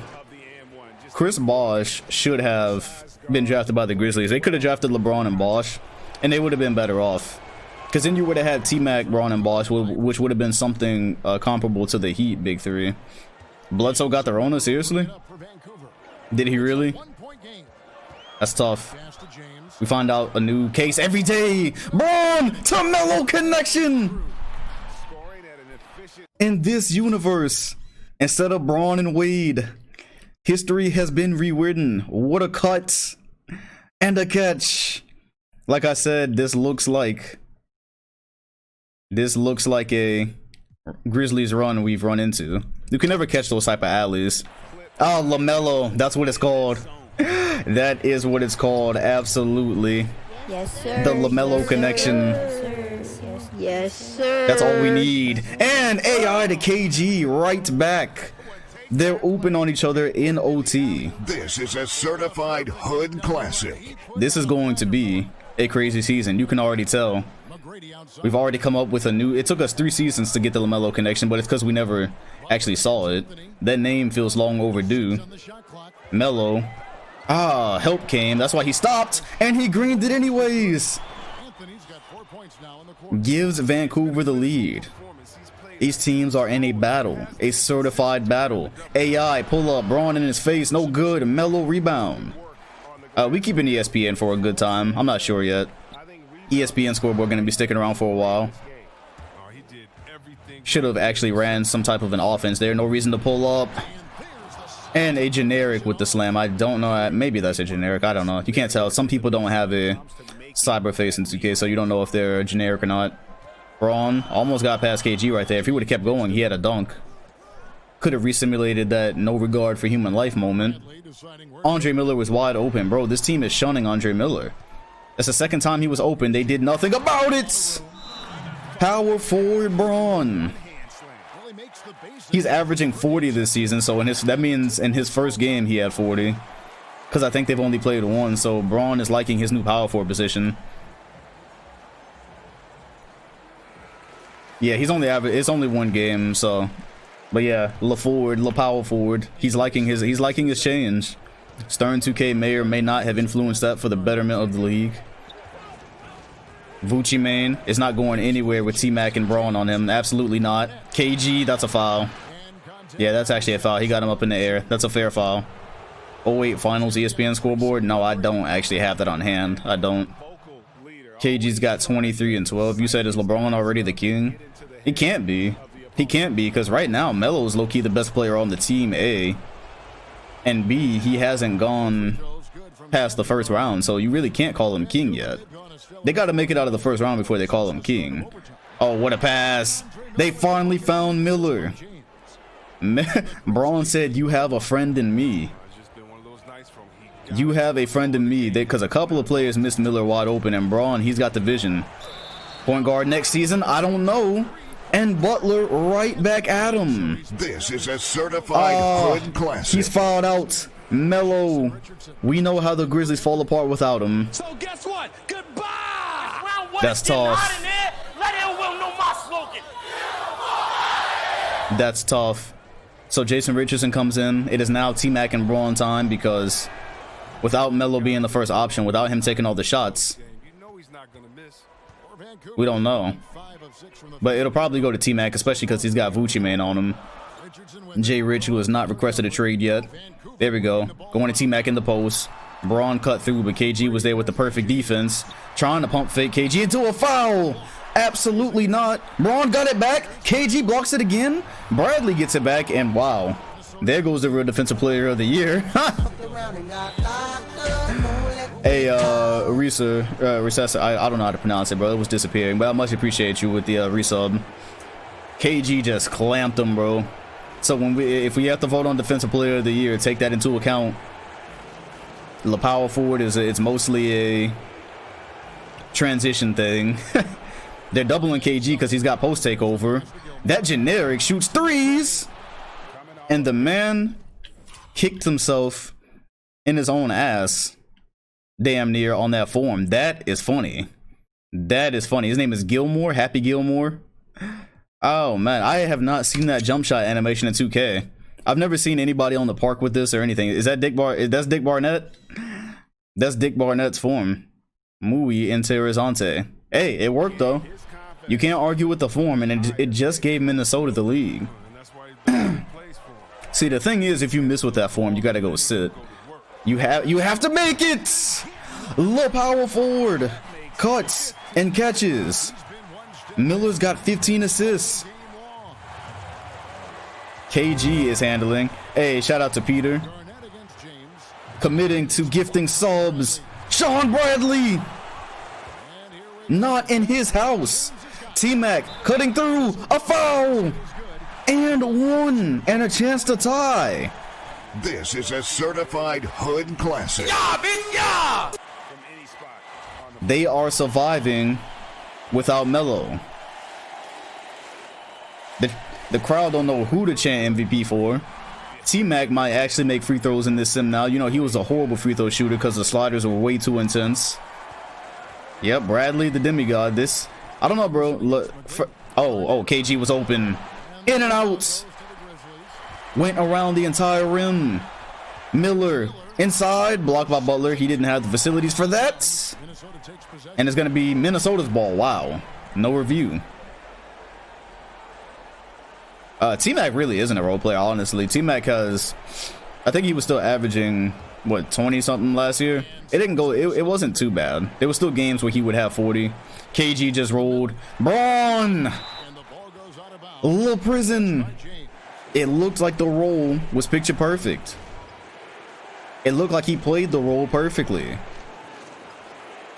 Chris Bosh should have been drafted by the Grizzlies. They could have drafted LeBron and Bosh, and they would have been better off. Because then you would have had T-Mac, Braun, and Bosh, which would have been something comparable to the Heat Big Three. Bledsoe got the Rona, seriously? Did he really? That's tough. We find out a new case every day. Braun to Melo connection. In this universe, instead of Braun and Wade, history has been rewritten. What a cut and a catch. Like I said, this looks like a Grizzlies run we've run into. You can never catch those type of alleys. Oh, LaMelo, that's what it's called. That is what it's called, absolutely. Yes, sir. The LaMelo connection. Yes, sir. That's all we need. And AI to KG right back. They're open on each other in OT. This is a certified hood classic. This is going to be a crazy season. You can already tell. We've already come up with a new... It took us 3 seasons to get the LaMelo connection, but it's because we never actually saw it. That name feels long overdue. Melo. Ah, help came. That's why he stopped, and he greened it anyways. Gives Vancouver the lead. These teams are in a battle, a certified battle. AI, pull up, Braun in his face, no good, Melo rebound. We keep an ESPN for a good time. I'm not sure yet. ESPN scoreboard gonna be sticking around for a while. Should have actually ran some type of an offense there. No reason to pull up. And a generic with the slam. I don't know. Maybe that's a generic. I don't know. You can't tell. Some people don't have a cyber face in 2K, so you don't know if they're generic or not. Braun almost got past KG right there. If he would have kept going, he had a dunk. Could have resimulated that no regard for human life moment. Andre Miller was wide open. Bro, this team is shunning Andre Miller. That's the second time he was open. They did nothing about it. Power forward Braun. He's averaging 40 this season, so that means in his first game he had 40. Because I think they've only played one, so Braun is liking his new power forward position. Yeah, he's only it's only one game, so. But yeah, La power forward. He's liking his change. Stern 2K may or may not have influenced that for the betterment of the league. Vucci main is not going anywhere with T-Mac and Braun on him. Absolutely not. KG, that's a foul. Yeah, that's actually a foul. He got him up in the air. That's a fair foul. 08 finals ESPN scoreboard. No, I don't actually have that on hand. I don't. KG's got 23 and 12. You said, is LeBron already the king? He can't be. He can't be, because right now Melo is low-key the best player on the team, A. And B, he hasn't gone past the first round, so you really can't call him king yet. They got to make it out of the first round before they call him king. Oh, what a pass. They finally found Miller. Braun said, you have a friend in me. You have a friend in me. Because a couple of players missed Miller wide open, and Braun, he's got the vision. Point guard next season? I don't know. And Butler right back at him. This is a certified hood classic. He's fouled out. Melo. We know how the Grizzlies fall apart without him. So guess what? Goodbye. That's tough. That's tough. So Jason Richardson comes in. It is now T-Mac and Braun time, because without Melo being the first option, without him taking all the shots, we don't know. But it'll probably go to T-Mac, especially because he's got Vucci man on him. Jay Rich, who has not requested a trade yet. There we go. Going to T-Mac in the post. Braun cut through, but KG was there with the perfect defense. Trying to pump fake KG into a foul. Absolutely not. Braun got it back. KG blocks it again. Bradley gets it back, and wow. There goes the real defensive player of the year. Hey, Recessa, I don't know how to pronounce it, bro. It was disappearing, but I much appreciate you with the resub. KG just clamped him, bro. So if we have to vote on defensive player of the year, take that into account. The power forward it's mostly a transition thing. They're doubling KG because he's got post takeover. That generic shoots threes, and the man kicked himself in his own ass. Damn near on that form. That is funny. That is funny. His name is Gilmore. Happy Gilmore. Oh man, I have not seen that jump shot animation in 2K. I've never seen anybody on the park with this or anything. Is that that's Dick Barnett? That's Dick Barnett's form. Muy interesante. Hey, it worked though. You can't argue with the form, and it just gave Minnesota the league. See, the thing is, if you miss with that form, you gotta go sit. You have to make it. Low power forward, cuts and catches. Miller's got 15 assists. KG is handling. Hey, shout out to Peter. Committing to gifting subs. Sean Bradley. Not in his house. T-Mac cutting through. A foul. And one. And a chance to tie. This is a certified hood classic. They are surviving without Melo. The crowd don't know who to chant MVP for. T-Mac might actually make free throws in this sim now. You know, he was a horrible free throw shooter because the sliders were way too intense. Yep, Bradley the demigod. This, I don't know, bro. Look, KG was open. In and out. Went around the entire rim. Miller inside, blocked by Butler. He didn't have the facilities for that. And it's going to be Minnesota's ball. Wow. No review. T-Mac really isn't a role player, honestly. T-Mac has, I think he was still averaging, what, 20 something last year. It didn't go, it wasn't too bad. There were still games where he would have 40. KG just rolled. Braun! Little prison. It looked like the roll was picture perfect. It looked like he played the role perfectly.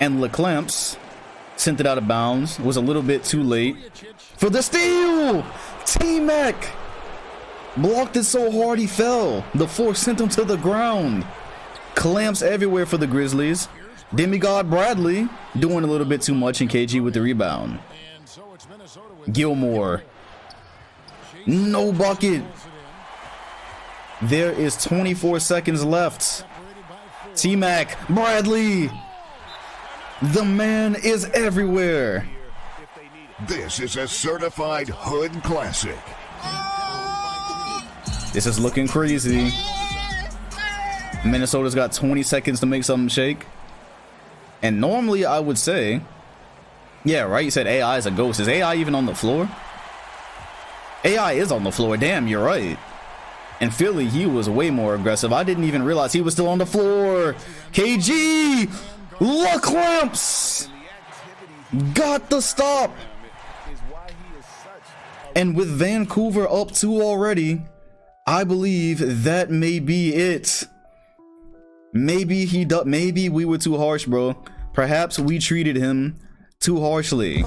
And LeClamps sent it out of bounds. Was a little bit too late for the steal. T-Mac blocked it so hard he fell. The force sent him to the ground. Clamps everywhere for the Grizzlies. Demigod Bradley doing a little bit too much, and KG with the rebound. Gilmore. No bucket. There is 24 seconds left. T-Mac, Bradley. The man is everywhere. This is a certified hood classic. This is looking crazy. Minnesota's got 20 seconds to make something shake. And normally I would say, yeah, right, you said AI is a ghost. Is AI even on the floor? AI is on the floor. Damn, you're right. In Philly, he was way more aggressive. I didn't even realize he was still on the floor. KG! LeClamps! Got the stop! And with Vancouver up 2 already, I believe that may be it. Maybe we were too harsh, bro. Perhaps we treated him too harshly.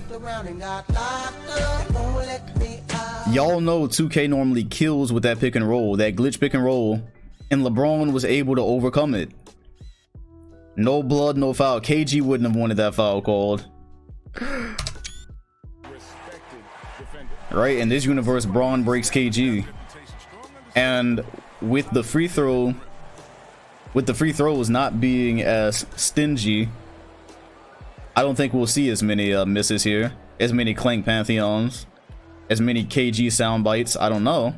Y'all know 2K normally kills with that pick and roll, that glitch pick and roll, and LeBron was able to overcome it. No blood, no foul. KG wouldn't have wanted that foul called. Right, in this universe, Braun breaks KG. And with the free throws not being as stingy, I don't think we'll see as many misses here, as many Clank Pantheons, as many KG sound bites. I don't know.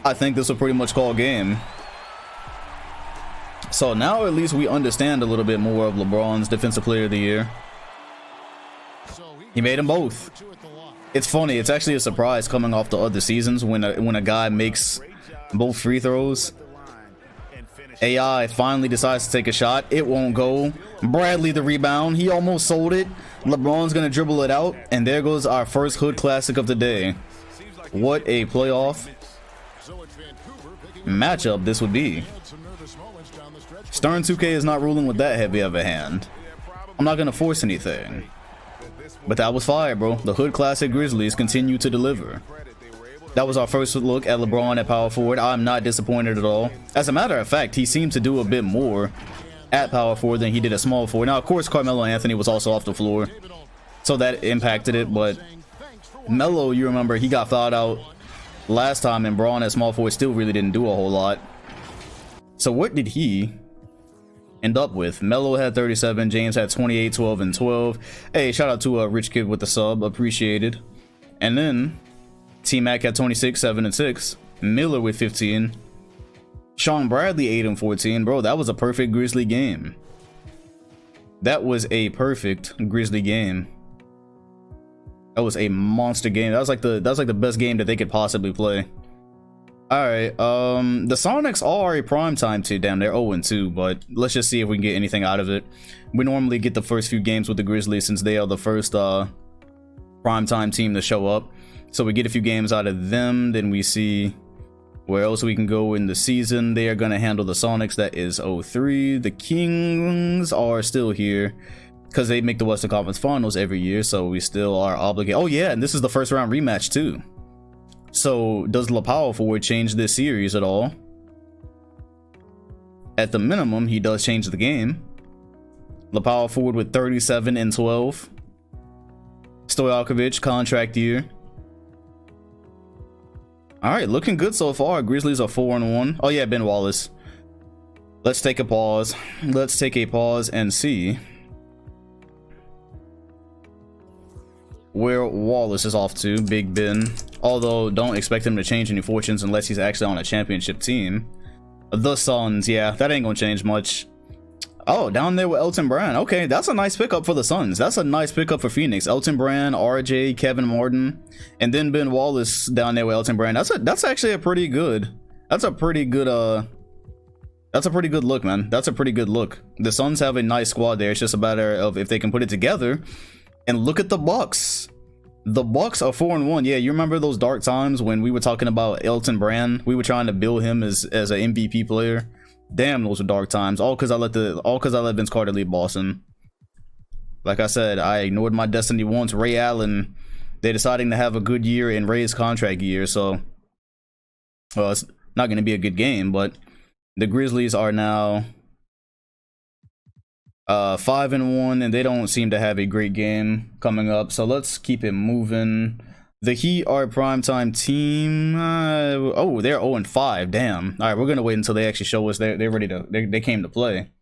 I think this will pretty much call game. So now at least we understand a little bit more of LeBron's Defensive Player of the Year. He made them both. It's funny, it's actually a surprise coming off the other seasons when a guy makes both free throws. AI finally decides to take a shot. It won't go. Bradley the rebound. He almost sold it. LeBron's gonna dribble it out, and there goes our first hood classic of the day. What a playoff matchup this would be. Stern 2K is not ruling with that heavy of a hand. I'm not gonna force anything. But that was fire, bro. The hood classic Grizzlies continue to deliver. That was our first look at LeBron at power forward. I'm not disappointed at all. As a matter of fact, he seemed to do a bit more at power forward than he did at small forward. Now, of course, Carmelo Anthony was also off the floor, so that impacted it. But Melo, you remember, he got fouled out last time, and Braun at small forward still really didn't do a whole lot. So what did he end up with? Melo had 37, James had 28, 12, and 12. Hey, shout out to Rich Kid with the sub, appreciated. And then T-Mac had 26, 7, and 6. Miller with 15. Sean Bradley 8 and 14. Bro, that was a perfect Grizzly game. That was a perfect Grizzly game. That was a monster game. That was like the best game that they could possibly play. Alright, the Sonics are a primetime team. Damn, they're 0-2, but let's just see if we can get anything out of it. We normally get the first few games with the Grizzlies since they are the first primetime team to show up. So we get a few games out of them, then we see where else we can go in the season. They are going to handle the Sonics. That is 0-3. The Kings are still here because they make the Western Conference Finals every year, so we still are obligated. Oh yeah, and this is the first round rematch too. So does the power forward change this series at all? At the minimum, he does change the game. The power forward with 37 and 12. Stojakovic, contract year. All right, looking good so far. Grizzlies are 4-1. Oh yeah, Ben Wallace. Let's take a pause. Let's take a pause and see where Wallace is off to. Big Ben. Although, don't expect him to change any fortunes unless he's actually on a championship team. The Suns, yeah, that ain't gonna change much. Oh, down there with Elton Brand. Okay, that's a nice pickup for the Suns. That's a nice pickup for Phoenix. Elton Brand, RJ, Kevin Martin, and then Ben Wallace down there with Elton Brand. That's actually a pretty good. That's a pretty good look, man. That's a pretty good look. The Suns have a nice squad there. It's just a matter of if they can put it together. And look at the Bucks. The Bucks are 4-1. Yeah, you remember those dark times when we were talking about Elton Brand? We were trying to build him as an MVP player. Damn, those were dark times. All because I let Vince Carter leave Boston. Like I said, I ignored my destiny once. Ray Allen, they're deciding to have a good year in Ray's contract year, so well, it's not going to be a good game. But the Grizzlies are now 5-1, and they don't seem to have a great game coming up. So let's keep it moving. The Heat are a primetime team. Oh, they're 0-5. Damn. All right, we're gonna wait until they actually show us they're ready to. They came to play.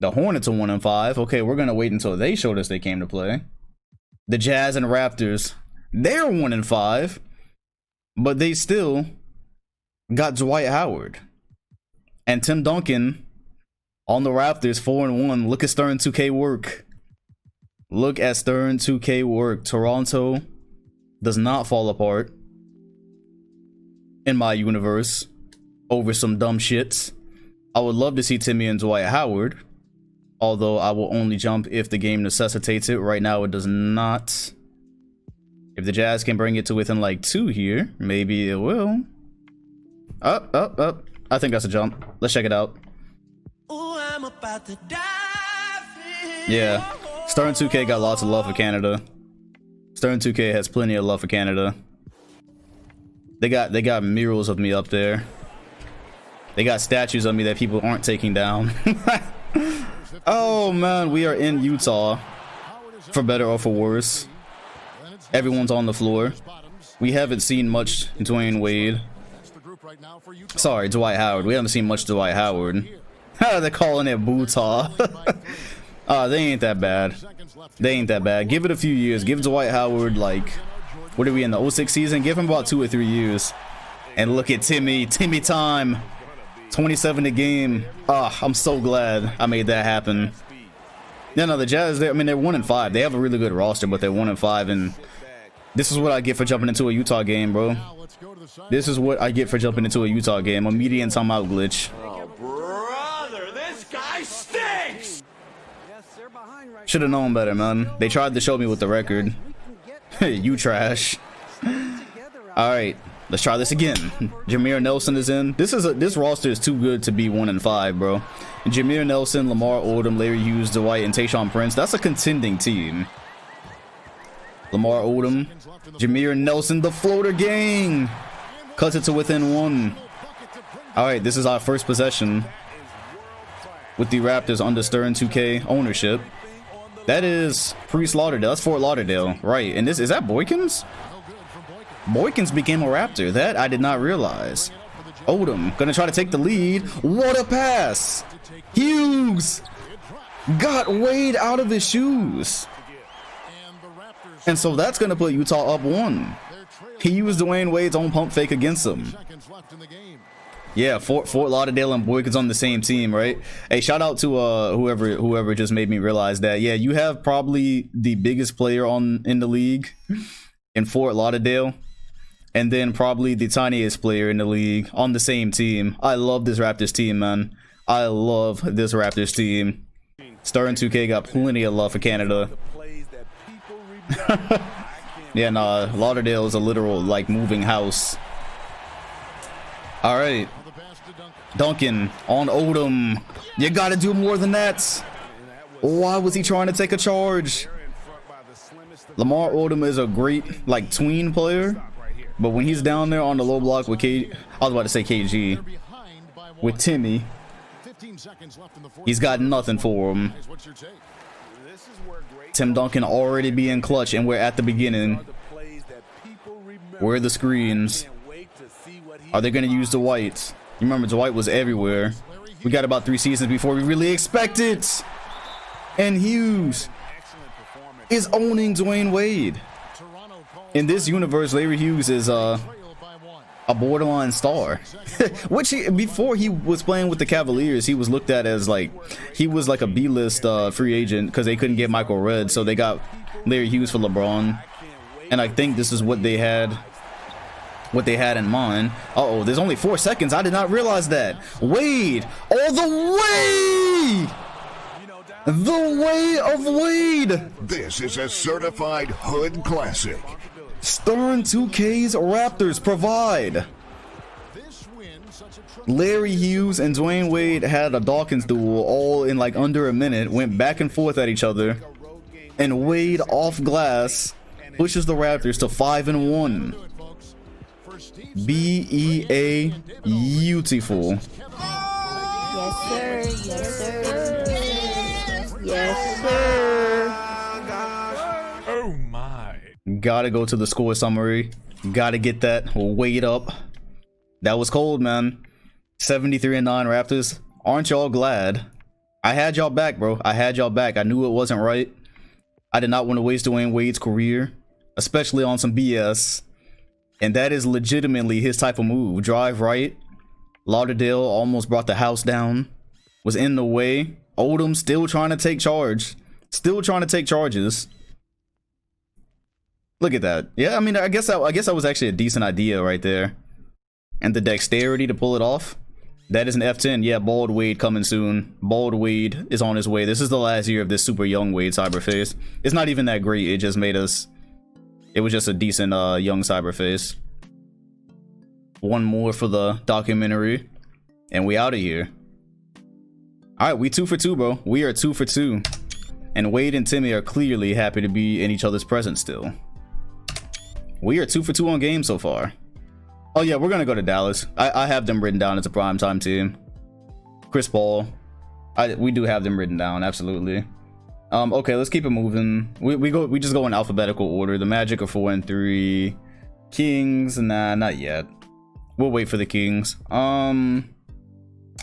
The Hornets are 1-5. Okay, we're gonna wait until they showed us they came to play. The Jazz and Raptors, they're 1-5, but they still got Dwight Howard and Tim Duncan on the Raptors, 4-1. Look at Stern 2K work. Look at Stern 2K work. Toronto does not fall apart in my universe over some dumb shits. I would love to see Timmy and Dwight Howard, although I will only jump if the game necessitates it. Right now it does not. If the Jazz can bring it to within like 2 here, maybe it will. Up. I think that's a jump. Let's check it out. Ooh, I'm about to dive in. Yeah, Stern 2K got lots of love for Canada. Stern 2K has plenty of love for Canada. They got murals of me up there. They got statues of me that people aren't taking down. Oh man, we are in Utah, for better or for worse. Everyone's on the floor. We haven't seen much Dwayne Wade. Sorry, Dwight Howard. We haven't seen much Dwight Howard. They're calling it Bootaw. They ain't that bad. They ain't that bad. Give it a few years. Give Dwight Howard, like, what are we in, the 06 season? Give him about 2 or 3 years. And look at Timmy time. 27 a game. I'm so glad I made that happen. No, the Jazz, they're 1-5. They have a really good roster, but they're 1-5, and this is what I get for jumping into a Utah game, bro. This is what I get for jumping into a Utah game. A median timeout glitch. Oh, brother, this guy stinks! Should have known better, man. They tried to show me with the record. You trash. All right, let's try this again. Jameer Nelson is in. This roster is too good to be 1-5, bro. Jameer Nelson, Lamar Odom, Larry Hughes, Dwight, and Tayshaun Prince. That's a contending team. Lamar Odom, Jameer Nelson, the floater gang. Cuts it to within 1. All right, this is our first possession with the Raptors under Stern 2K ownership. That is Priest Lauderdale. That's Fort Lauderdale, right? And this is that Boykins? Boykins became a Raptor. That I did not realize. Odom gonna try to take the lead. What a pass! Hughes got Wade out of his shoes, and so that's gonna put Utah up 1. He used Dwayne Wade's own pump fake against him. Yeah, Fort Lauderdale and Boykins on the same team, right? Hey, shout out to whoever just made me realize that. Yeah, you have probably the biggest player in the league in Fort Lauderdale, and then probably the tiniest player in the league on the same team. I love this Raptors team, man. I love this Raptors team. Stern 2K got plenty of love for Canada. Yeah, nah, Lauderdale is a literal, like, moving house. All right, Duncan on Odom. You gotta do more than that. Why was he trying to take a charge? Lamar Odom is a great, like, tween player, but when he's down there on the low block with I was about to say KG, with Timmy, he's got nothing for him. Tim Duncan already being clutch, and we're at the beginning. Where are the screens? Are they going to use Dwight? You remember Dwight was everywhere. We got about 3 seasons before we really expect it. And Hughes is owning Dwayne Wade. In this universe, Larry Hughes is a borderline star. Which before he was playing with the Cavaliers, he was looked at as like he was like a B-list free agent because they couldn't get Michael Redd, so they got Larry Hughes for LeBron. And I think this is what they had in mind. Uh-oh, there's only 4 seconds. I did not realize that. Wade all the way. The way of Wade. This is a certified hood classic. Stern 2K's Raptors provide. Larry Hughes and Dwayne Wade had a Dawkins duel all in like under a minute, went back and forth at each other, and Wade off glass pushes the Raptors to 5-1. BEA beautiful. Yes, sir. Yes, sir. Yes, sir. Oh my. Gotta go to the score summary. Gotta get that Wade up. That was cold, man. 73-9 Raptors. Aren't y'all glad? I had y'all back, bro. I had y'all back. I knew it wasn't right. I did not want to waste Dwayne Wade's career, especially on some BS. And that is legitimately his type of move. Drive right. Lauderdale almost brought the house down. Was in the way. Odom still trying to take charge. Still trying to take charges. Look at that. Yeah, I mean, I guess that was actually a decent idea right there. And the dexterity to pull it off. That is an F10. Yeah, Bald Wade coming soon. Bald Wade is on his way. This is the last year of this super young Wade Cyberface. It's not even that great. It just made us... It was just a decent young Cyberface. One more for the documentary. And we out of here. Alright, we 2 for 2, bro. We are 2 for 2. And Wade and Timmy are clearly happy to be in each other's presence still. We are 2 for 2 on games so far. Oh yeah, we're gonna go to Dallas. I have them written down as a primetime team. Chris Paul. We do have them written down, absolutely. Okay, let's keep it moving. We just go in alphabetical order. The Magic are 4 and 3. Kings, nah, not yet. We'll wait for the Kings.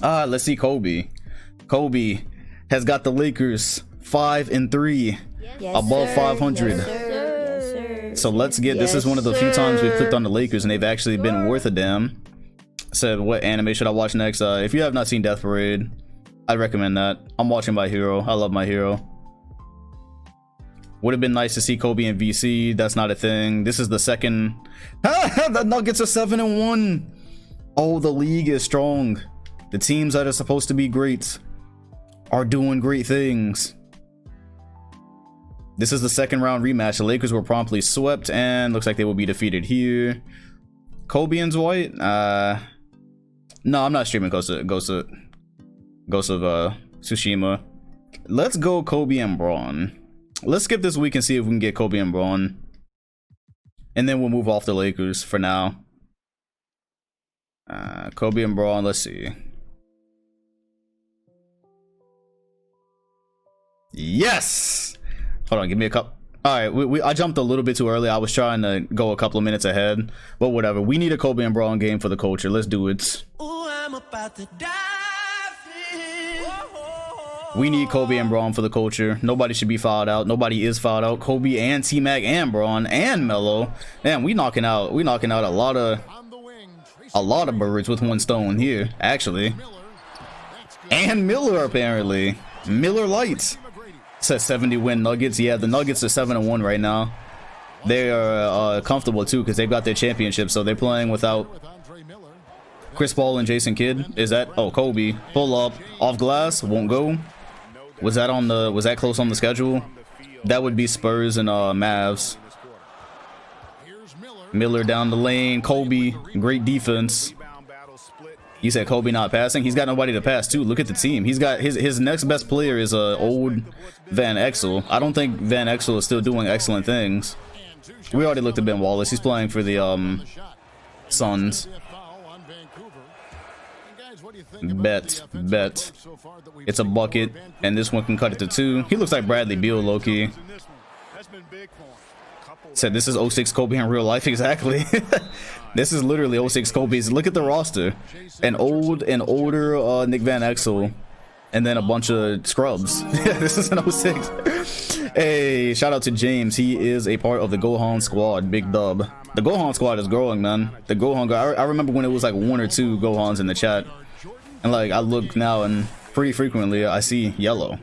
Let's see Kobe. Kobe has got the Lakers 5 and 3, Yes, above sir. 500. Yes, sir. Yes, sir. So let's get, this is one of the few times we've clicked on the Lakers and they've actually been worth a damn. Said, what anime should I watch next? If you have not seen Death Parade, I recommend that. I'm watching My Hero. I love My Hero. Would have been nice to see Kobe and VC. That's not a thing. This is the second. The Nuggets are 7-1. Oh, the league is strong. The teams that are supposed to be great are doing great things. This is the second round rematch. The Lakers were promptly swept and looks like they will be defeated here. Kobe and Dwight? No, I'm not streaming Ghost of Tsushima. Let's go Kobe and Braun. Let's skip this week and see if we can get Kobe and Braun. And then we'll move off the Lakers for now. Kobe and Braun, let's see. Yes! Hold on, give me a couple. Alright, I jumped a little bit too early. I was trying to go a couple of minutes ahead. But whatever. We need a Kobe and Braun game for the culture. Let's do it. Ooh, I'm about to dive in. We need Kobe and Braun for the culture. Nobody should be fouled out. Nobody is fouled out. Kobe and T-Mac and Braun and Melo. Man, we knocking out a lot of birds with one stone here, actually. And Miller, apparently. Miller Lights. Says 70 win Nuggets. Yeah, the Nuggets are 7-1 right now. They are comfortable too because they've got their championship, so they're playing without Chris Paul and Jason Kidd. Is that? Oh, Kobe. Pull up off glass. Won't go. Was that close on the schedule? That would be Spurs and Mavs. Miller down the lane. Kobe, great defense. You said Kobe not passing? He's got nobody to pass to. Look at the team. He's got his next best player is old Van Exel. I don't think Van Exel is still doing excellent things. We already looked at Ben Wallace. He's playing for the Suns. Bet. It's a bucket, and this one can cut it to 2. He looks like Bradley Beal, low-key. Said this is 06 Kobe in real life. Exactly. This is literally 06 Kobe's. Look at the roster. An older Nick Van Exel, and then a bunch of scrubs. This is an 06. Hey, shout out to James. He is a part of the Gohan squad. Big dub. The Gohan squad is growing, man. The Gohan, I remember when it was like 1 or 2 Gohans in the chat, and like I look now and pretty frequently I see yellow.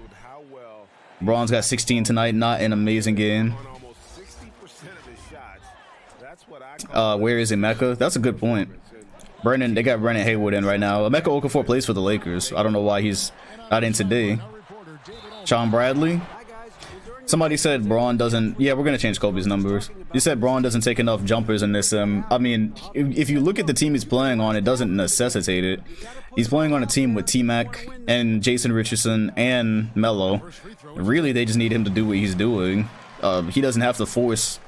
Braun's got 16 tonight. Not an amazing game. Where is Emeka? That's a good point. Brennan, they got Brennan Haywood in right now. Emeka Okafor plays for the Lakers. I don't know why he's not in today. Sean Bradley. Somebody said Braun doesn't. Yeah, we're gonna change Kobe's numbers. You said Braun doesn't take enough jumpers in this. I mean, if you look at the team he's playing on, it doesn't necessitate it. He's playing on a team with T-Mac and Jason Richardson and Melo. Really, they just need him to do what he's doing. He doesn't have to force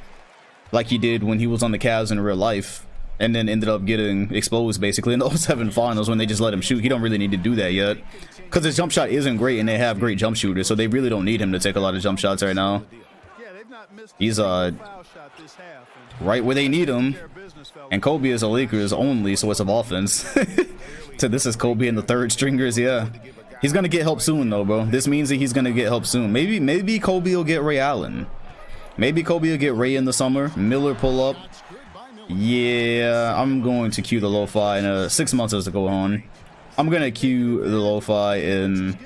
like he did when he was on the Cavs in real life, and then ended up getting exposed basically in the 07 finals when they just let him shoot. He don't really need to do that yet, because his jump shot isn't great, and they have great jump shooters, so they really don't need him to take a lot of jump shots right now. He's right where they need him, and Kobe is a Lakers only source of offense. So this is Kobe and the third stringers. Yeah, he's gonna get help soon though, bro. This means that he's gonna get help soon. Maybe Kobe will get Ray Allen. Maybe Kobe will get Ray in the summer. Miller pull up. Yeah, I'm going to cue the lo-fi in 6 months as to go on. I'm gonna cue the lo-fi in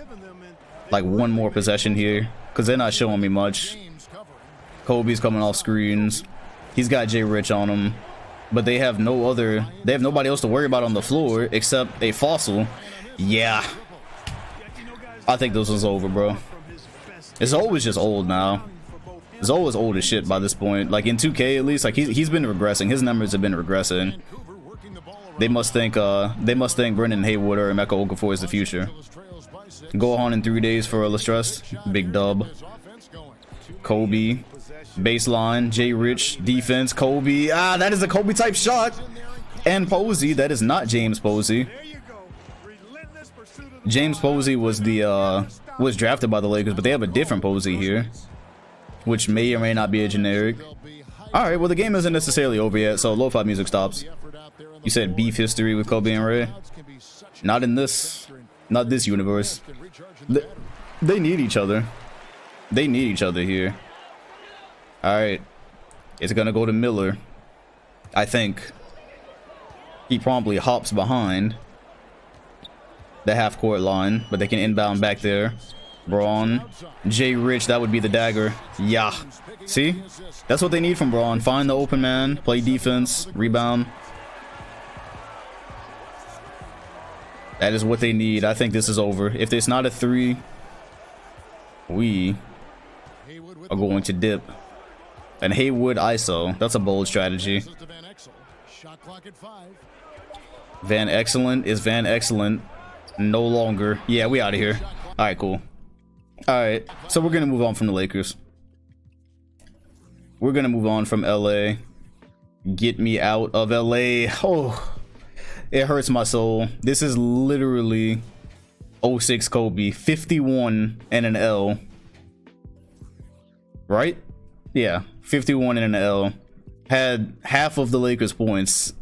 like 1 more possession here, because they're not showing me much. Kobe's coming off screens. He's got Jay Rich on him, but they have nobody else to worry about on the floor except a Fossil. Yeah, I think this was over, bro. It's always just old now. It's always old as shit by this point. Like in 2K at least, like he's been regressing. His numbers have been regressing. They must think Brendan Haywood or Emeka Okafor is the future. Go on in 3 days for Lestress. Big dub. Kobe. Baseline. Jay Rich. Defense. Kobe. Ah, that is a Kobe type shot. And Posey. That is not James Posey. James Posey was drafted by the Lakers, but they have a different Posey here, which may or may not be a generic. Alright, well the game isn't necessarily over yet, so lo-fi music stops. You said beef history with Kobe and Ray? Not in this. Not this universe. They need each other. They need each other here. Alright. It's gonna go to Miller, I think. He promptly hops behind the half-court line, but they can inbound back there. Braun, Jay Rich, that would be the dagger. Yeah, see, that's what they need from Braun. Find the open man, play defense, rebound. That is what they need. I think this is over. If it's not a 3, we are going to dip. And Haywood ISO, that's a bold strategy. Van Excellent is Van Excellent no longer. Yeah, we out of here. All right, cool. Alright, so we're gonna move on from the Lakers. We're gonna move on from LA. Get me out of LA. Oh, it hurts my soul. This is literally 06 Kobe. 51 and an L. Right? Yeah, 51 and an L. Had half of the Lakers' points